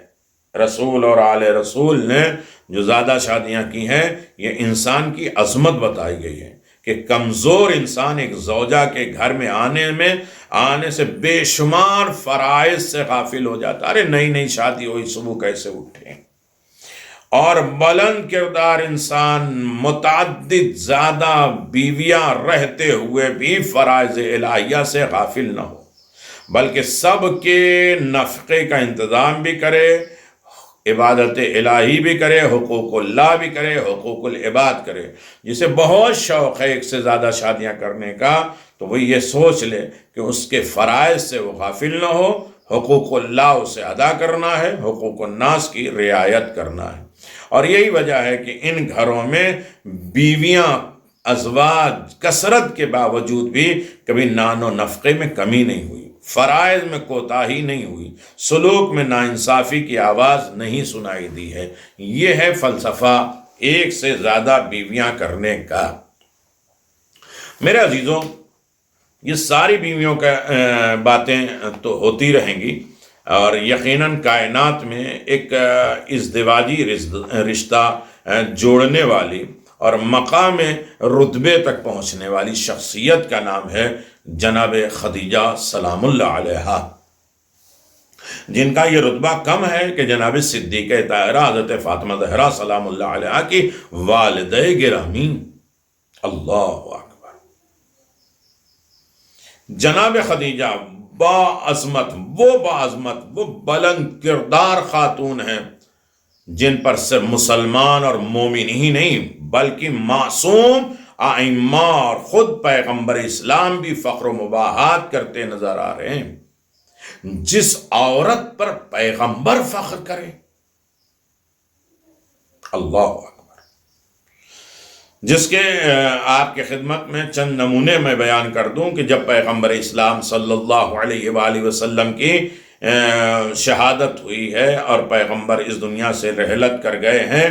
رسول اور آل رسول نے جو زیادہ شادیاں کی ہیں، یہ انسان کی عظمت بتائی گئی ہے کہ کمزور انسان ایک زوجہ کے گھر میں آنے سے بے شمار فرائض سے غافل ہو جاتا۔ ارے نئی نئی شادی ہوئی، صبح کیسے اٹھے؟ اور بلند کردار انسان متعدد زیادہ بیویاں رہتے ہوئے بھی فرائض الہیہ سے غافل نہ ہو، بلکہ سب کے نفقے کا انتظام بھی کرے، عبادت الہی بھی کرے، حقوق اللہ بھی کرے، حقوق العباد کرے۔ جسے بہت شوق ہے ایک سے زیادہ شادیاں کرنے کا، تو وہ یہ سوچ لے کہ اس کے فرائض سے وہ غافل نہ ہو، حقوق اللہ اسے ادا کرنا ہے، حقوق الناس کی رعایت کرنا ہے۔ اور یہی وجہ ہے کہ ان گھروں میں بیویاں، ازواج کثرت کے باوجود بھی کبھی نان و نفقے میں کمی نہیں ہوئی، فرائض میں کوتاہی نہیں ہوئی، سلوک میں ناانصافی کی آواز نہیں سنائی دی ہے۔ یہ ہے فلسفہ ایک سے زیادہ بیویاں کرنے کا۔ میرے عزیزوں، یہ ساری بیویوں کا باتیں تو ہوتی رہیں گی، اور یقیناً کائنات میں ایک ازدواجی رشتہ جوڑنے والی اور مقام رتبے تک پہنچنے والی شخصیت کا نام ہے جناب خدیجہ سلام اللہ علیہا، جن کا یہ رتبہ کم ہے کہ جناب صدیقہ طاہرہ حضرت فاطمہ زہرا سلام اللہ علیہا کی والدہ گرامی۔ اللہ اکبر! جناب خدیجہ باعظمت، وہ بلند کردار خاتون ہیں جن پر صرف مسلمان اور مومن ہی نہیں بلکہ معصوم ائمہ اور خود پیغمبر اسلام بھی فخر و مباحات کرتے نظر آ رہے ہیں۔ جس عورت پر پیغمبر فخر کرے، اللہ اکبر! جس کے آپ کے خدمت میں چند نمونے میں بیان کر دوں کہ جب پیغمبر اسلام صلی اللہ علیہ وآلہ وسلم کی شہادت ہوئی ہے اور پیغمبر اس دنیا سے رحلت کر گئے ہیں،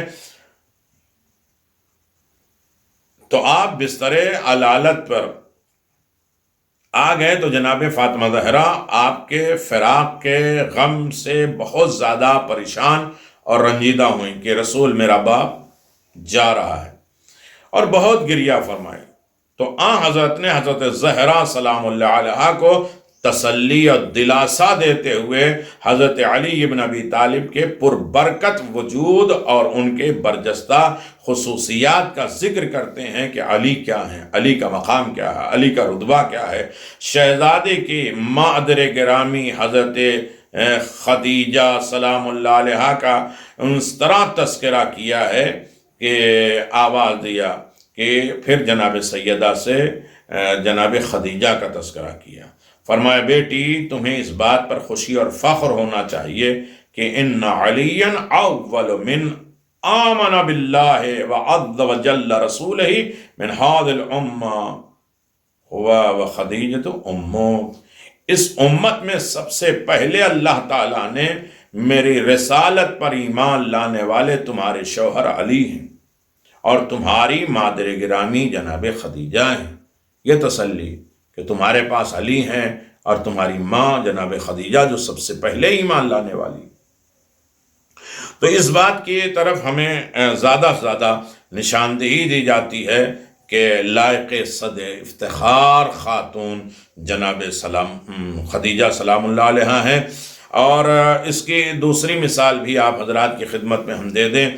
تو آپ بستر علالت پر آ گئے تو جناب فاطمہ زہرا آپ کے فراق کے غم سے بہت زیادہ پریشان اور رنجیدہ ہوئیں کہ رسول میرا باپ جا رہا ہے، اور بہت گریہ فرمائی۔ تو حضرت نے حضرت زہرا سلام اللہ علیہا کو تسلی اور دلاسا دیتے ہوئے حضرت علی بن ابی طالب کے پربرکت وجود اور ان کے برجستہ خصوصیات کا ذکر کرتے ہیں کہ علی کیا ہیں، علی کا مقام کیا ہے، علی کا رتبہ کیا ہے۔ شہزادے کی مادر گرامی حضرت خدیجہ سلام اللہ علیہا کا اس طرح تذکرہ کیا ہے کہ آواز دیا کہ پھر جناب سیدہ سے جناب خدیجہ کا تذکرہ کیا، فرمایا بیٹی تمہیں اس بات پر خوشی اور فخر ہونا چاہیے کہ ان علی اول من آمن باللہ وعز وجل رسولہ من هذه الامہ ہوا وخدیجۃ امہ۔ اس امت میں سب سے پہلے اللہ تعالیٰ نے میری رسالت پر ایمان لانے والے تمہارے شوہر علی ہیں اور تمہاری مادر گرامی جناب خدیجہ ہیں۔ یہ تسلی کہ تمہارے پاس علی ہیں اور تمہاری ماں جناب خدیجہ جو سب سے پہلے ایمان لانے والی۔ تو اس بات کی طرف ہمیں زیادہ سے زیادہ نشاندہی دی جاتی ہے کہ لائق صد افتخار خاتون جناب خدیجہ سلام اللہ علیہا ہیں۔ اور اس کی دوسری مثال بھی آپ حضرات کی خدمت میں ہم دے دیں۔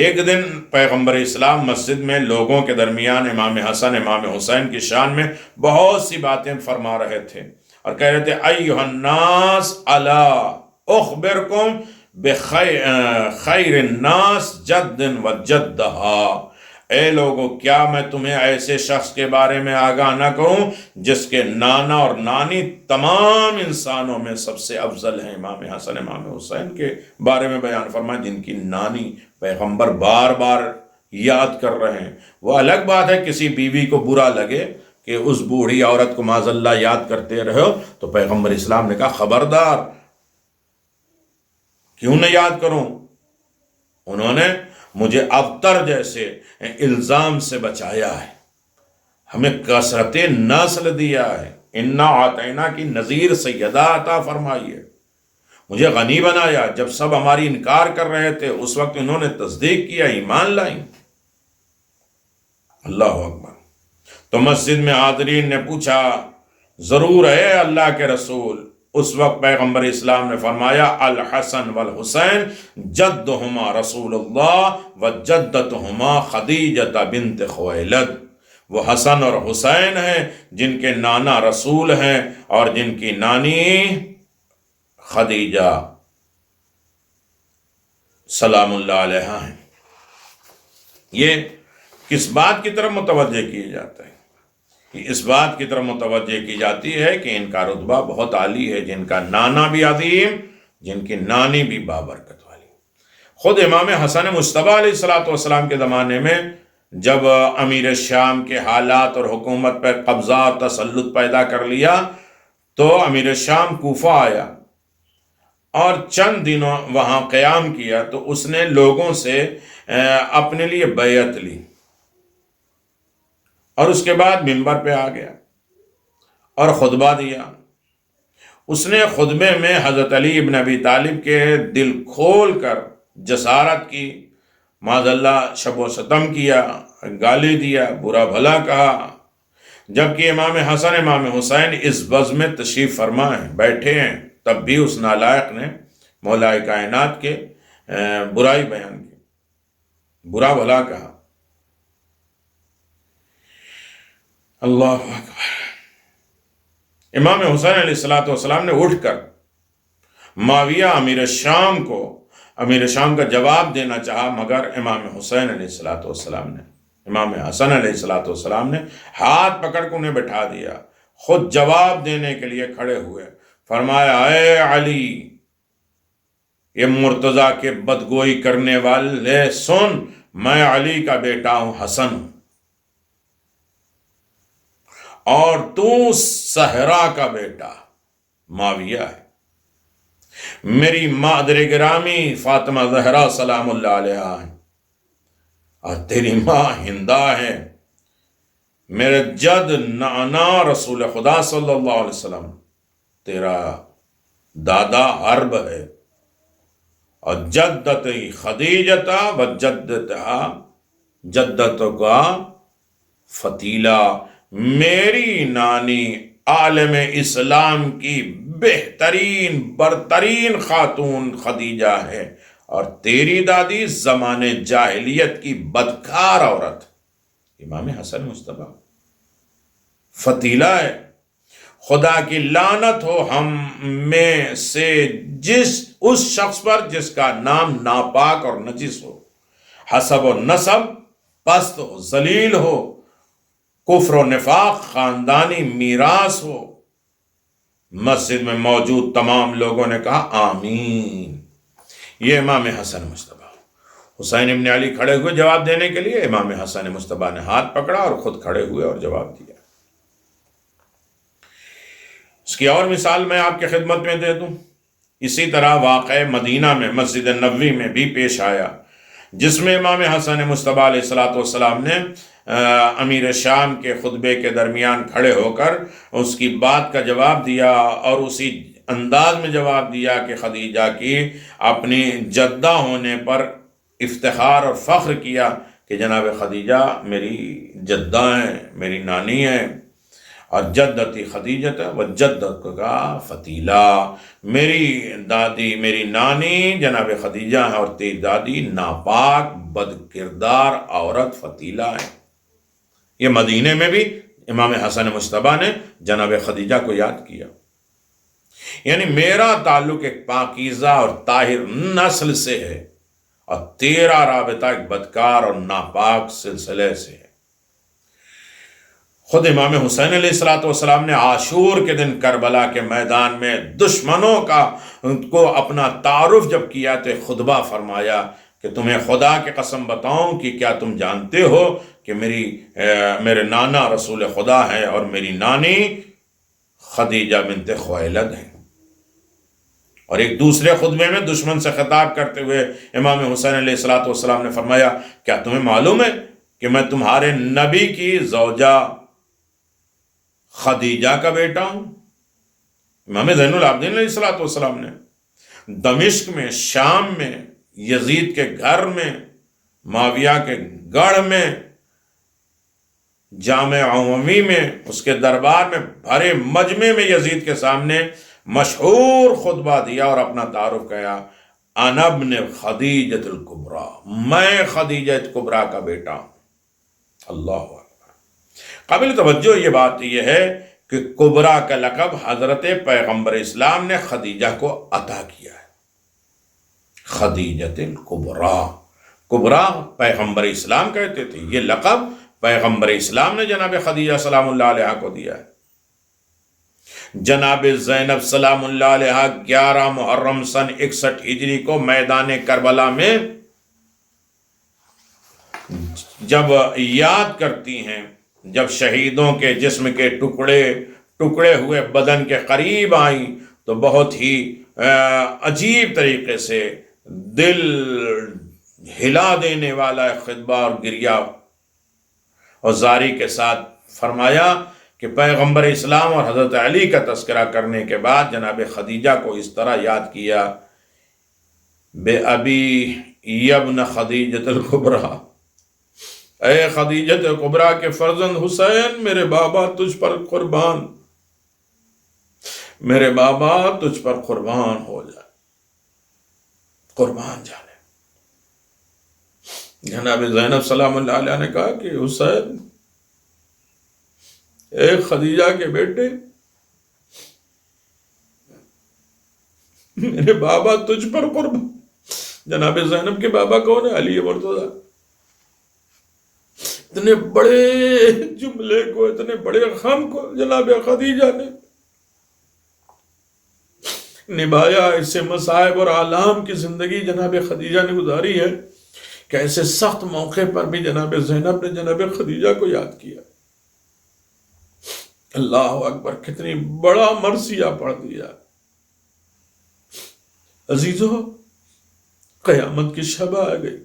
ایک دن پیغمبر اسلام مسجد میں لوگوں کے درمیان امام حسن امام حسین کی شان میں بہت سی باتیں فرما رہے تھے اور کہہ رہے تھے ایھا الناس الا اخبرکم بخیر الناس جد و جدہا، اے لوگو کیا میں تمہیں ایسے شخص کے بارے میں آگاہ نہ کروں جس کے نانا اور نانی تمام انسانوں میں سب سے افضل ہیں۔ امام حسن امام حسین کے بارے میں بیان فرمائیں جن کی نانی پیغمبر بار بار یاد کر رہے ہیں۔ وہ الگ بات ہے کسی بیوی کو برا لگے کہ اس بوڑھی عورت کو معاذ اللہ یاد کرتے رہو، تو پیغمبر اسلام نے کہا خبردار، کیوں نہ یاد کروں؟ انہوں نے مجھے ابتر جیسے الزام سے بچایا ہے، ہمیں کثرت نسل دیا ہے، انا اعطینا کی نذیر سیدہ عطا فرمائی ہے، مجھے غنی بنایا۔ جب سب ہماری انکار کر رہے تھے اس وقت انہوں نے تصدیق کیا، ایمان لائیں۔ اللہ اکبر۔ تو مسجد میں حاضرین نے پوچھا ضرور ہے اللہ کے رسول؟ اس وقت پیغمبر اسلام نے فرمایا الحسن والحسین جدہما رسول اللہ و جدتہما خدیجہ بنت خویلد۔ وہ حسن اور حسین ہیں جن کے نانا رسول ہیں اور جن کی نانی خدیجہ سلام اللہ علیہا ہیں۔ یہ کس بات کی طرف متوجہ کیے جاتا ہے؟ اس بات کی طرف متوجہ کی جاتی ہے کہ ان کا رتبہ بہت عالی ہے، جن کا نانا بھی عظیم، جن کی نانی بھی بابرکت والی۔ خود امام حسن مجتبیٰ علیہ السلام کے زمانے میں جب امیر شام کے حالات اور حکومت پر قبضہ اور تسلط پیدا کر لیا تو امیر شام کوفہ آیا اور چند دنوں وہاں قیام کیا، تو اس نے لوگوں سے اپنے لیے بیعت لی اور اس کے بعد منبر پہ آ گیا اور خطبہ دیا۔ اس نے خطبے میں حضرت علی ابن ابی طالب کے دل کھول کر جسارت کی، معاذ اللہ شب و ستم کیا، گالی دیا، برا بھلا کہا، جبکہ امام حسن امام حسین اس بزم میں تشریف فرما ہیں، بیٹھے ہیں، تب بھی اس نالائق نے مولا کائنات کے برائی بیان کی، برا بھلا کہا۔ اللہ اکبر۔ امام حسین علیہ السلام نے اٹھ کر معاویہ امیر شام کا جواب دینا چاہا، مگر امام حسین علیہ السلام نے امام حسن علیہ السلام نے ہاتھ پکڑ کے انہیں بٹھا دیا، خود جواب دینے کے لیے کھڑے ہوئے، فرمایا اے علی، یہ مرتضیٰ کے بدگوئی کرنے والے سن، میں علی کا بیٹا ہوں، حسن ہوں، اور تو زہرا کا بیٹا معاویہ ہے، میری مادر گرامی فاطمہ زہرا سلام اللہ علیہا ہے، اور تیری ماں ہندہ ہے، میرے جد نانا رسول خدا صلی اللہ علیہ وسلم، تیرا دادا حرب ہے، اور جدتی خدیجہ و جدت کا فتیلہ، میری نانی عالم اسلام کی بہترین برترین خاتون خدیجہ ہے، اور تیری دادی زمان جاہلیت کی بدکار عورت۔ امام حسن مجتبیٰ فتیلہ ہے۔ خدا کی لعنت ہو ہم میں سے اس شخص پر جس کا نام ناپاک اور نجس ہو، حسب و نسب پست ہو، ذلیل ہو، کفر و نفاق خاندانی میراث ہو۔ مسجد میں موجود تمام لوگوں نے کہا آمین۔ یہ امام حسن مجتبیٰ۔ حسین ابن علی کھڑے ہوئے جواب دینے کے لیے، امام حسن مجتبیٰ نے ہاتھ پکڑا اور خود کھڑے ہوئے اور جواب دیا۔ اس کی اور مثال میں آپ کی خدمت میں دے دوں۔ اسی طرح واقع مدینہ میں مسجد نبوی میں بھی پیش آیا، جس میں امام حسن مجتبیٰ علیہ السلام نے امیر شام کے خطبے کے درمیان کھڑے ہو کر اس کی بات کا جواب دیا، اور اسی انداز میں جواب دیا کہ خدیجہ کی اپنی جدہ ہونے پر افتخار اور فخر کیا کہ جناب خدیجہ میری جدہ ہیں، میری نانی ہیں، اور جدتی خدیجہ و جدت کا فتیلہ، میری دادی میری نانی جناب خدیجہ ہیں اور تیری دادی ناپاک بد کردار عورت فتیلہ ہے۔ یہ مدینے میں بھی امام حسن مجتبیٰ نے جناب خدیجہ کو یاد کیا، یعنی میرا تعلق ایک پاکیزہ اور طاہر نسل سے ہے، اور تیرا رابطہ ایک بدکار اور ناپاک سلسلے سے ہے۔ خود امام حسین علیہ السلام نے عاشور کے دن کربلا کے میدان میں دشمنوں کو اپنا تعارف جب کیا تو خطبہ فرمایا کہ تمہیں خدا کی قسم بتاؤں کہ کیا تم جانتے ہو کہ میرے نانا رسول خدا ہے اور میری نانی خدیجہ بنت خویلد ہے۔ اور ایک دوسرے خطبے میں دشمن سے خطاب کرتے ہوئے امام حسین علیہ السلام نے فرمایا کیا تمہیں معلوم ہے کہ میں تمہارے نبی کی زوجہ خدیجہ کا بیٹا ہوں۔ امام زین العابدین علیہ الصلوۃ والسلام نے دمشق میں، شام میں، یزید کے گھر میں، معاویہ کے گڑھ میں، جامع عمومی میں، اس کے دربار میں، بھرے مجمع میں یزید کے سامنے مشہور خطبہ دیا اور اپنا تعارف کیا، انا ابن خدیجۃ الکبریٰ، میں خدیجہ کبریٰ کا بیٹا ہوں۔ اللہ اکبر۔ قابل توجہ یہ بات یہ ہے کہ کبریٰ کا لقب حضرت پیغمبر اسلام نے خدیجہ کو عطا کیا ہے۔ خدیجۃ الکبریٰ، کبریٰ پیغمبر اسلام کہتے تھے، یہ لقب پیغمبر اسلام نے جناب خدیجہ سلام اللہ علیہ کو دیا ہے۔ جناب زینب سلام اللہ علیہ 11 محرم سن 61 ہجری کو میدان کربلا میں جب یاد کرتی ہیں، جب شہیدوں کے جسم کے ٹکڑے ہوئے بدن کے قریب آئیں تو بہت ہی عجیب طریقے سے دل ہلا دینے والا خطبہ اور گریہ اور زاری کے ساتھ فرمایا کہ پیغمبر اسلام اور حضرت علی کا تذکرہ کرنے کے بعد جناب خدیجہ کو اس طرح یاد کیا، بے ابی یبن خدیجۃ الکبریٰ، اے خدیجۃ کبریٰ کے فرزند حسین، میرے بابا تجھ پر قربان، میرے بابا تجھ پر قربان ہو جائے، قربان جانے۔ جناب زینب سلام اللہ علیہ نے کہا کہ حسین، اے خدیجہ کے بیٹے، میرے بابا تجھ پر قربان۔ جناب زینب کے بابا کون ہے؟ علی مرتضیٰ۔ اتنے بڑے جملے کو، اتنے بڑے غم کو جناب خدیجہ نے نبھایا۔ ایسے مصائب اور آلام کی زندگی جناب خدیجہ نے گزاری ہے کہ ایسے سخت موقع پر بھی جناب زینب نے جناب خدیجہ کو یاد کیا۔ اللہ اکبر، کتنی بڑا مرثیہ پڑھ دیا۔ عزیزو، قیامت کی شب آ گئی،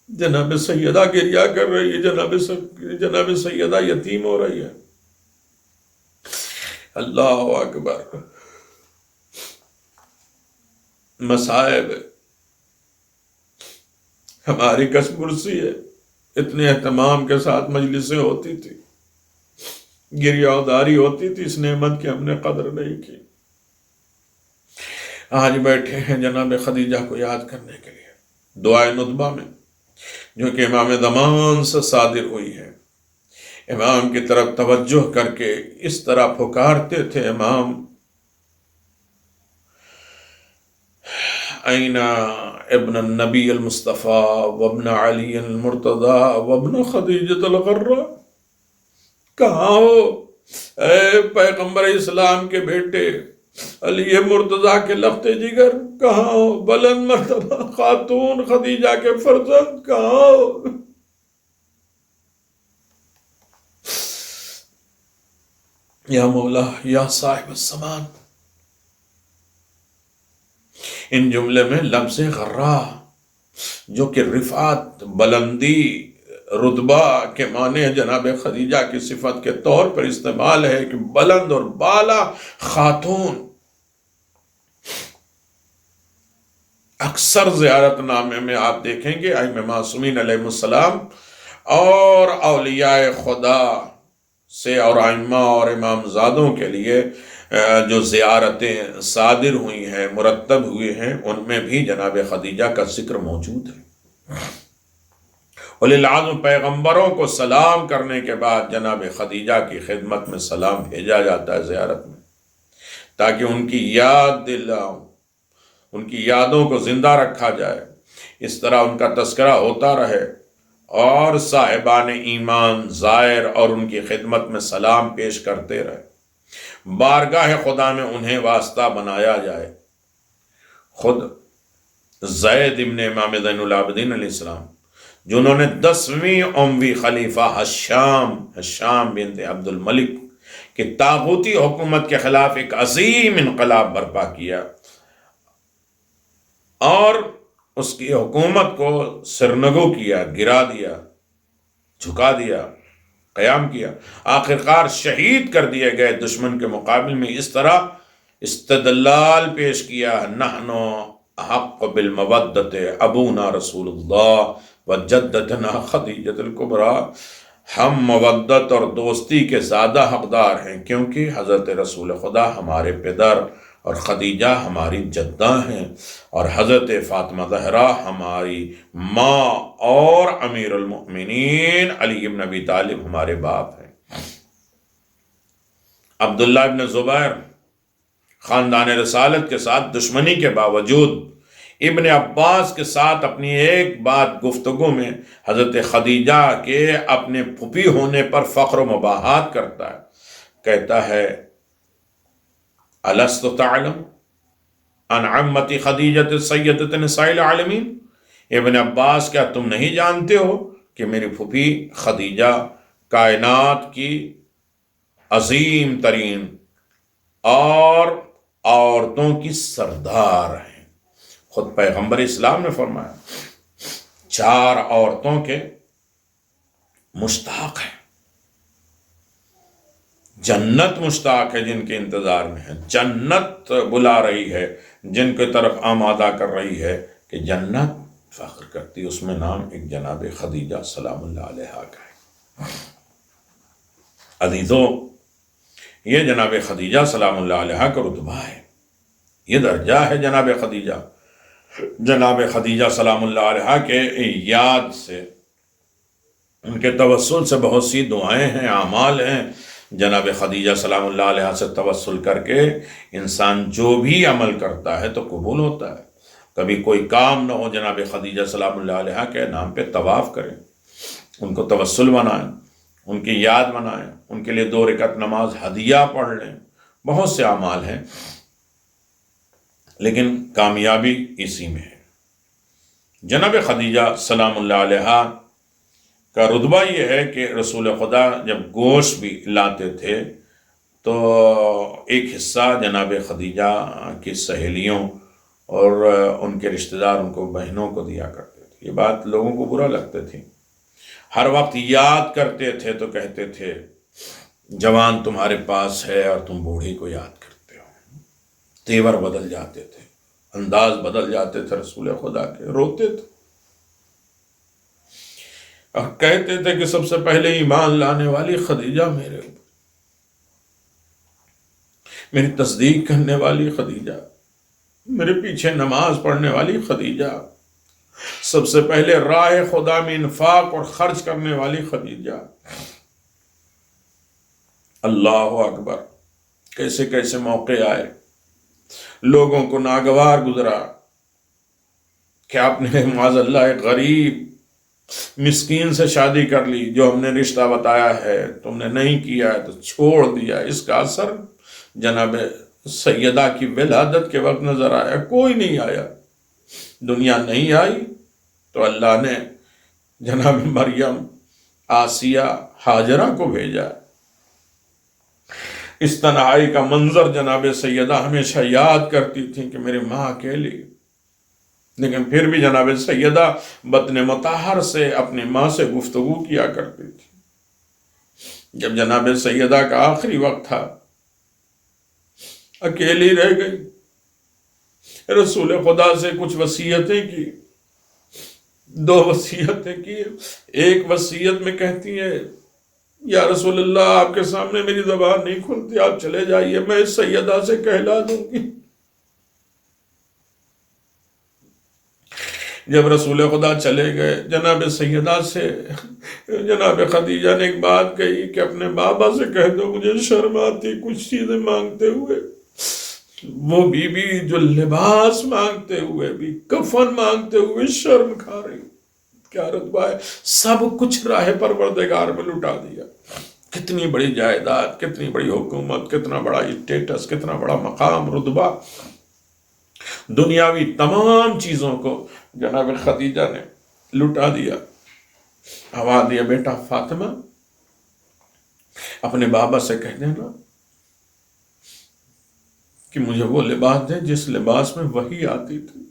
جناب سیدہ گریہ کر رہی ہے، جناب سیدہ یتیم ہو رہی ہے۔ اللہ اکبر، مصائب ہماری کس مرسی ہے، اتنے اہتمام کے ساتھ مجلسیں ہوتی تھی، گریہ وداری ہوتی تھی، اس نعمت کی ہم نے قدر نہیں کی۔ آج بیٹھے ہیں جناب خدیجہ کو یاد کرنے کے لیے، دعائے ندبہ میں، جو کہ امام زمان سے صادر ہوئی ہے۔ امام کی طرف توجہ کر کے اس طرح پکارتے تھے امام، این ابن النبی المصطفیٰ وابن علی المرتضیٰ وابن خدیجۃ الغراء، کہاں ہو اے پیغمبر اسلام کے بیٹے، علی مرتضیٰ کے لخت جگر، کہاں ہو بلند مرتبہ خاتون خدیجہ کے فرزند، کہاں ہو؟ یا مولا، یا صاحب الزمان۔ ان جملے میں لفظ غرہ، جو کہ رفعت، بلندی، رتبہ کے معنی جناب خدیجہ کی صفت کے طور پر استعمال ہے کہ بلند اور بالا خاتون۔ اکثر زیارت نامے میں آپ دیکھیں گے ائمہ معصومین علیہ السلام اور اولیاء خدا سے اور ائمہ اور امام زادوں کے لیے جو زیارتیں صادر ہوئی ہیں، مرتب ہوئے ہیں، ان میں بھی جناب خدیجہ کا ذکر موجود ہے۔ وللعظم پیغمبروں کو سلام کرنے کے بعد جناب خدیجہ کی خدمت میں سلام بھیجا جاتا ہے زیارت میں، تاکہ ان کی یاد دلاؤں، ان کی یادوں کو زندہ رکھا جائے، اس طرح ان کا تذکرہ ہوتا رہے اور صاحبان ایمان زائر اور ان کی خدمت میں سلام پیش کرتے رہے، بارگاہ خدا میں انہیں واسطہ بنایا جائے۔ خود زید ابن امام زین العابدین علیہ السلام، جنہوں نے 10ویں اموی خلیفہ حشام بنت عبد الملک کی طاغوتی حکومت کے خلاف ایک عظیم انقلاب برپا کیا اور اس کی حکومت کو سرنگو کیا، گرا دیا، جھکا دیا، قیام کیا، آخرکار شہید کر دیے گئے دشمن کے مقابل میں۔ اس طرح استدلال پیش کیا، نحن حق بالمودت ابونا رسول اللہ وجدتنا خدیجۃ الکبریٰ، ہم مودت اور دوستی کے زیادہ حقدار ہیں کیونکہ حضرت رسول خدا ہمارے پدر اور خدیجہ ہماری جدہ ہیں، اور حضرت فاطمہ زہرا ہماری ماں، اور امیر المؤمنین علی بن ابی طالب ہمارے باپ ہیں۔ عبداللہ ابن زبیر خاندان رسالت کے ساتھ دشمنی کے باوجود ابن عباس کے ساتھ اپنی ایک بات گفتگو میں حضرت خدیجہ کے اپنے پھوپھی ہونے پر فخر و مباحات کرتا ہے، کہتا ہے الست تعلم ان عمتی خدیجۃ سیدۃ نساء العالمین، ابن عباس کیا تم نہیں جانتے ہو کہ میری پھوپھی خدیجہ کائنات کی عظیم ترین اور عورتوں کی سردار ہیں۔ خود پیغمبر اسلام نے فرمایا 4 عورتوں کے مشتاق ہیں، جنت مشتاق ہے جن کے انتظار میں ہے، جنت بلا رہی ہے جن کی طرف آمادہ کر رہی ہے کہ جنت فخر کرتی، اس میں نام ایک جناب خدیجہ سلام اللہ علیہا کا ہے۔ عزیزو، یہ جناب خدیجہ سلام اللہ علیہا کا رتبہ ہے، یہ درجہ ہے جناب خدیجہ۔ جناب خدیجہ سلام اللہ علیہا کے یاد سے، ان کے توسل سے بہت سی دعائیں ہیں، اعمال ہیں۔ جناب خدیجہ سلام اللہ علیہا سے توسل کر کے انسان جو بھی عمل کرتا ہے تو قبول ہوتا ہے۔ کبھی کوئی کام نہ ہو، جناب خدیجہ سلام اللہ علیہا کے نام پہ طواف کریں، ان کو توسل بنائیں، ان کی یاد منائیں، ان کے لیے 2 رکعت نماز ہدیہ پڑھ لیں، بہت سے اعمال ہیں، لیکن کامیابی اسی میں ہے۔ جناب خدیجہ سلام اللہ علیہا کا رتبہ یہ ہے کہ رسول خدا جب گوشت بھی لاتے تھے تو ایک حصہ جناب خدیجہ کی سہیلیوں اور ان کے رشتہ دار، ان کو بہنوں کو دیا کرتے تھے۔ یہ بات لوگوں کو برا لگتی تھی، ہر وقت یاد کرتے تھے تو کہتے تھے جوان تمہارے پاس ہے اور تم بوڑھی کو یاد کرتے ہو۔ تیور بدل جاتے تھے، انداز بدل جاتے تھے رسول خدا کے، روتے تھے اور کہتے تھے کہ سب سے پہلے ایمان لانے والی خدیجہ میرے اوپر، میری تصدیق کرنے والی خدیجہ، میرے پیچھے نماز پڑھنے والی خدیجہ، سب سے پہلے راہ خدا میں انفاق اور خرچ کرنے والی خدیجہ۔ اللہ اکبر، کیسے کیسے موقع آئے، لوگوں کو ناگوار گزرا کہ آپ نے معاذ اللہ ایک غریب مسکین سے شادی کر لی، جو ہم نے رشتہ بتایا ہے تم نے نہیں کیا ہے تو چھوڑ دیا۔ اس کا اثر جناب سیدہ کی ولادت کے وقت نظر آیا، کوئی نہیں آیا، دنیا نہیں آئی تو اللہ نے جناب مریم، آسیہ، ہاجرہ کو بھیجا۔ اس تنہائی کا منظر جناب سیدہ ہمیشہ یاد کرتی تھی کہ میری ماں اکیلی، لیکن پھر بھی جناب سیدہ بطن مطہر سے اپنی ماں سے گفتگو کیا کرتی تھی۔ جب جناب سیدہ کا آخری وقت تھا، اکیلی رہ گئی، رسول خدا سے کچھ وصیتیں کی، 2 وصیتیں کی۔ ایک وصیت میں کہتی ہے یا رسول اللہ آپ کے سامنے میری زبان نہیں کھلتی، آپ چلے جائیے، میں سیدہ سے کہلا دوں گی۔ جب رسول خدا چلے گئے، جناب سیدہ سے جناب خدیجہ نے ایک بات کہی کہ اپنے بابا سے کہہ دو مجھے شرم آتی کچھ چیزیں مانگتے ہوئے۔ وہ بی بی جو لباس مانگتے ہوئے بھی، کفن مانگتے ہوئے شرم کھا رہی، کیا رتبہ ہے، سب کچھ راہ پروردگار میں لٹا دیا۔ کتنی بڑی جائیداد، کتنی بڑی حکومت، کتنا بڑا اسٹیٹس، کتنا بڑا مقام، رتبہ، دنیاوی تمام چیزوں کو جناب خدیجہ نے لٹا دیا۔ آواز دیا بیٹا فاطمہ اپنے بابا سے کہہ دینا کہ مجھے وہ لباس دے جس لباس میں وحی آتی تھی،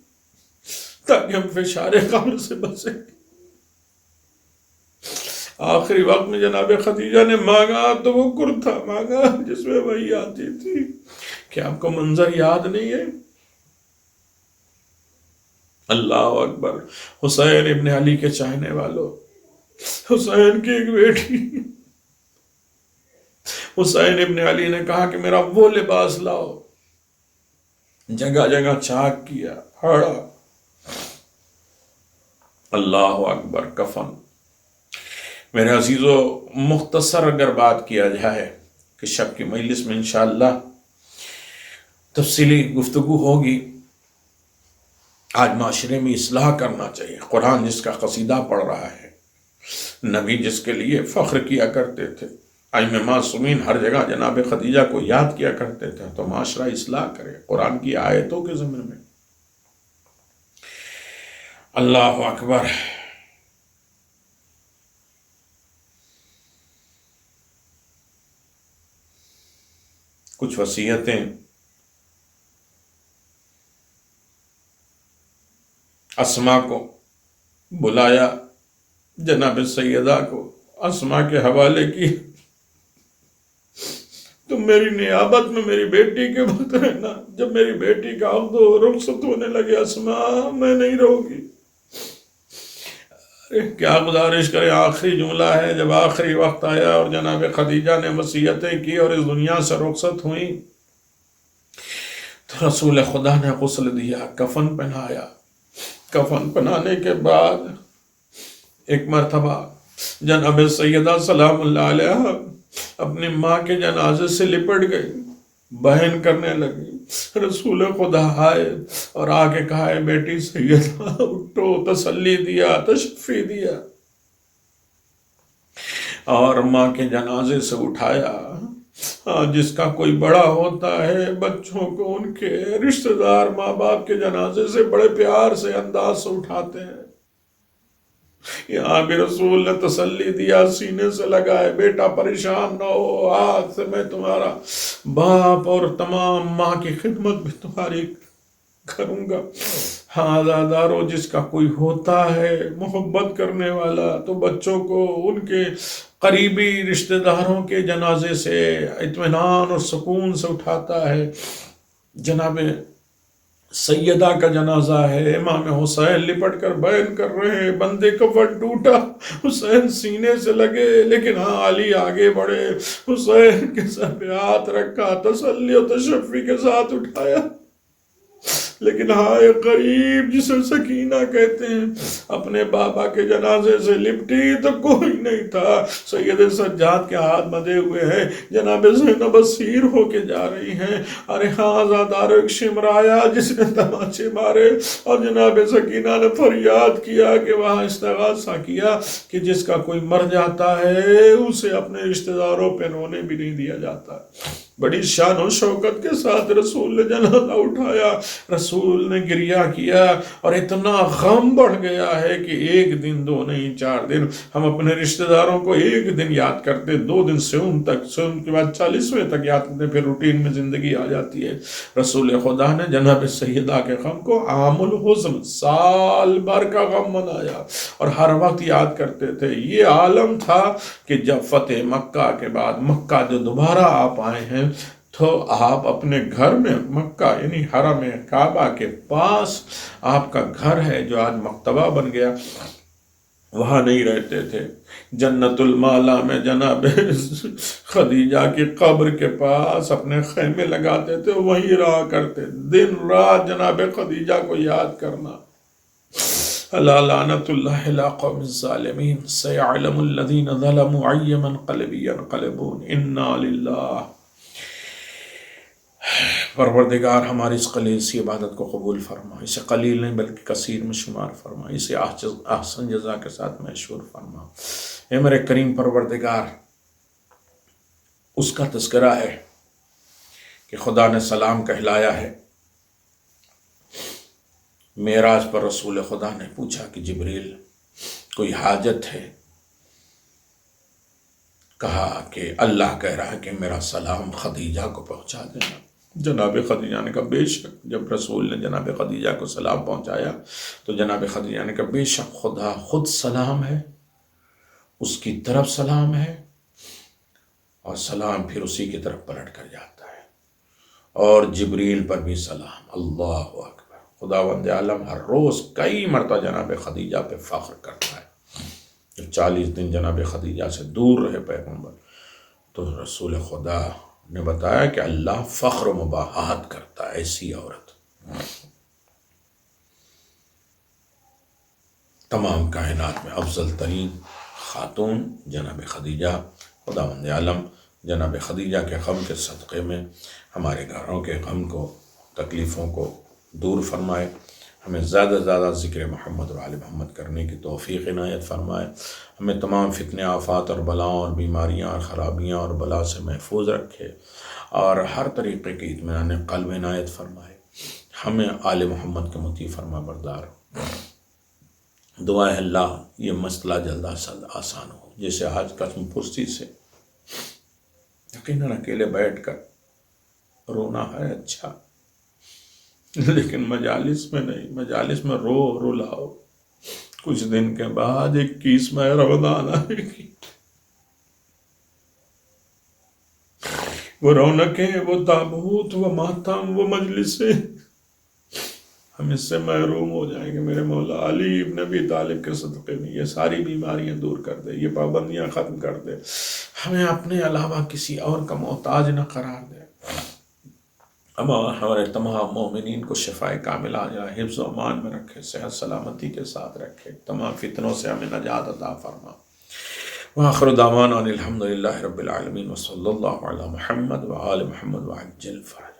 تاکہ ہم فشار قبر سے بچیں۔ آخری وقت میں جناب خدیجہ نے مانگا تو وہ کرتا مانگا جس میں وہی آتی تھی۔ کیا آپ کو منظر یاد نہیں ہے؟ اللہ اکبر۔ حسین ابن علی کے چاہنے والوں، حسین کی ایک بیٹی، حسین ابن علی نے کہا کہ میرا وہ لباس لاؤ، جگہ جگہ چاک کیا، پھاڑا، اللہ اکبر، کفن۔ میرے عزیزو، مختصر اگر بات کیا جائے کہ شب کی مجلس میں انشاءاللہ تفصیلی گفتگو ہوگی۔ آج معاشرے میں اصلاح کرنا چاہیے۔ قرآن جس کا قصیدہ پڑھ رہا ہے، نبی جس کے لیے فخر کیا کرتے تھے، ائمہ معصومین ہر جگہ جناب خدیجہ کو یاد کیا کرتے تھے، تو معاشرہ اصلاح کرے قرآن کی آیتوں کے ضمن میں۔ اللہ اکبر۔ کچھ وصیتیں اسما کو بلایا، جناب سیدہ کو اسما کے حوالے کی، تم میری نیابت میں میری بیٹی کے وقت رہنا، جب میری بیٹی کا عقد و رخصت ہونے لگے اسما میں نہیں رہوں گی۔ کیا گزارش کرے، آخری جملہ ہے، جب آخری وقت آیا اور جناب خدیجہ نے وصیتیں کی اور اس دنیا سے رخصت ہوئیں تو رسول خدا نے غسل دیا، کفن پہنایا۔ کفن پہنانے کے بعد ایک مرتبہ جناب سیدہ سلام اللہ علیہ اپنی ماں کے جنازے سے لپٹ گئی، بہن کرنے لگی۔ رسول خدا آئے اور آگے کہا، ہے بیٹی سیدہ اٹھو، تسلی دیا، تشفی دیا اور ماں کے جنازے سے اٹھایا۔ جس کا کوئی بڑا ہوتا ہے، بچوں کو ان کے رشتہ دار ماں باپ کے جنازے سے بڑے پیار سے انداز سے اٹھاتے ہیں۔ یہاں بھی رسول نے تسلی دیا، سینے سے لگائے، بیٹا پریشان نہ ہو، آج سے میں تمہارا باپ اور تمام ماں کی خدمت بھی تمہاری کروں گا۔ ہاں دادارو، جس کا کوئی ہوتا ہے محبت کرنے والا تو بچوں کو ان کے قریبی رشتہ داروں کے جنازے سے اطمینان اور سکون سے اٹھاتا ہے۔ جناب سیدہ کا جنازہ ہے، امام حسین لپٹ کر بیان کر رہے ہیں، بندے کفن ٹوٹا، حسین سینے سے لگے، لیکن علی آگے بڑھے، حسین کے سر پہ ہاتھ رکھا، تسلی و تشفی کے ساتھ اٹھایا۔ لیکن ہائے غریب، جسے سکینہ کہتے ہیں، اپنے بابا کے جنازے سے لپٹی تو کوئی نہیں تھا۔ سید سجاد کے ہاتھ بندھے ہوئے ہیں، جناب زینب اسیر ہو کے جا رہی ہیں۔ ارے ہاں زادارو، ایک شمرایا جس نے تماچے مارے اور جناب سکینہ نے فریاد کیا کہ وہاں استغاثہ کیا کہ جس کا کوئی مر جاتا ہے اسے اپنے رشتہ داروں پہ رونے بھی نہیں دیا جاتا۔ بڑی شان و شوکت کے ساتھ رسول نے جنازہ اٹھایا، رسول نے گریہ کیا، اور اتنا غم بڑھ گیا ہے کہ ایک دن دو نہیں 4 دن ہم اپنے رشتہ داروں کو ایک دن یاد کرتے، 2 دن سیوم تک، سیوم کے بعد 40ویں تک یاد کرتے، پھر روٹین میں زندگی آ جاتی ہے۔ رسول خدا نے جناب سیدہ کے غم کو عام الحزن، سال بھر کا غم منایا اور ہر وقت یاد کرتے تھے۔ یہ عالم تھا کہ جب فتح مکہ کے بعد مکہ جو دوبارہ آپ آئے ہیں تو آپ اپنے گھر میں، مکہ یعنی حرم کعبہ کے پاس آپ کا گھر ہے جو آج مکتبہ بن گیا، وہاں نہیں رہتے تھے۔ جنت المالا میں جناب خدیجہ کی قبر کے پاس اپنے خیمے لگاتے تھے، وہیں رہا کرتے، دن رات جناب خدیجہ کو یاد کرنا۔ الا لعنت اللہ علی قوم الظالمین سیعلم الذین ظلموا ای منقلب ینقلبون انا للہ۔ پروردگار ہماری اس قلیل سی عبادت کو قبول فرما، اسے قلیل نہیں بلکہ کثیر میں شمار فرما، اسے احسن جزا کے ساتھ مشہور فرما۔ اے میرے کریم پروردگار، اس کا تذکرہ ہے کہ خدا نے سلام کہلایا ہے۔ معراج پر رسول خدا نے پوچھا کہ جبریل کوئی حاجت ہے؟ کہا کہ اللہ کہہ رہا ہے کہ میرا سلام خدیجہ کو پہنچا دینا۔ جناب خدیجہ نے کہا بے شک۔ جب رسول نے جناب خدیجہ کو سلام پہنچایا تو جناب خدیجہ نے کہا بے شک خدا خود سلام ہے اس کی طرف سلام ہے اور سلام پھر اسی کی طرف پلٹ کر جاتا ہے، اور جبریل پر بھی سلام۔ اللہ اکبر! خداوند عالم ہر روز کئی مرتبہ جناب خدیجہ پہ فخر کرتا ہے۔ جب 40 دن جناب خدیجہ سے دور رہے پیغمبر، تو رسول خدا نے بتایا کہ اللہ فخر و مباحات کرتا ہے ایسی عورت۔ تمام کائنات میں افضل ترین خاتون جناب خدیجہ، خداوند عالم جناب خدیجہ کے غم کے صدقے میں ہمارے گھروں کے غم کو، تکلیفوں کو دور فرمائے، ہمیں زیادہ سے زیادہ ذکر محمد و آل محمد کرنے کی توفیق عنایت فرمائے، ہمیں تمام فتنے، آفات اور بلاؤں اور بیماریاں اور خرابیاں اور بلا سے محفوظ رکھے، اور ہر طریقے کی اطمینان قلب عنایت فرمائے، ہمیں آل محمد کے مطیع فرما بردار۔ دعا ہے اللہ یہ مسئلہ جلد آسان ہو، جیسے آج قسم پرسی سے یقیناً اکیلے بیٹھ کر رونا ہے اچھا، لیکن مجالس میں نہیں، مجالس میں رو لاؤ، کچھ دن کے بعد 21 ماہ رمضان آئے گی، وہ رونقیں، وہ تابوت، وہ ماتم، وہ مجلسیں، ہم اس سے محروم ہو جائیں گے۔ میرے مولا علی ابن ابی طالب کے صدقے میں یہ ساری بیماریاں دور کر دے، یہ پابندیاں ختم کر دے، ہمیں اپنے علاوہ کسی اور کا محتاج نہ قرار دے، ہمارے تمام مومنین کو شفائے کاملہ حفظ و امان میں رکھے، صحت سلامتی کے ساتھ رکھے، تمام فتنوں سے ہمیں نجات عطا فرما۔ وآخر دعوانا ان الحمد للہ رب العالمین، وصلی اللہ علی محمد وآل محمد وعجل فرج۔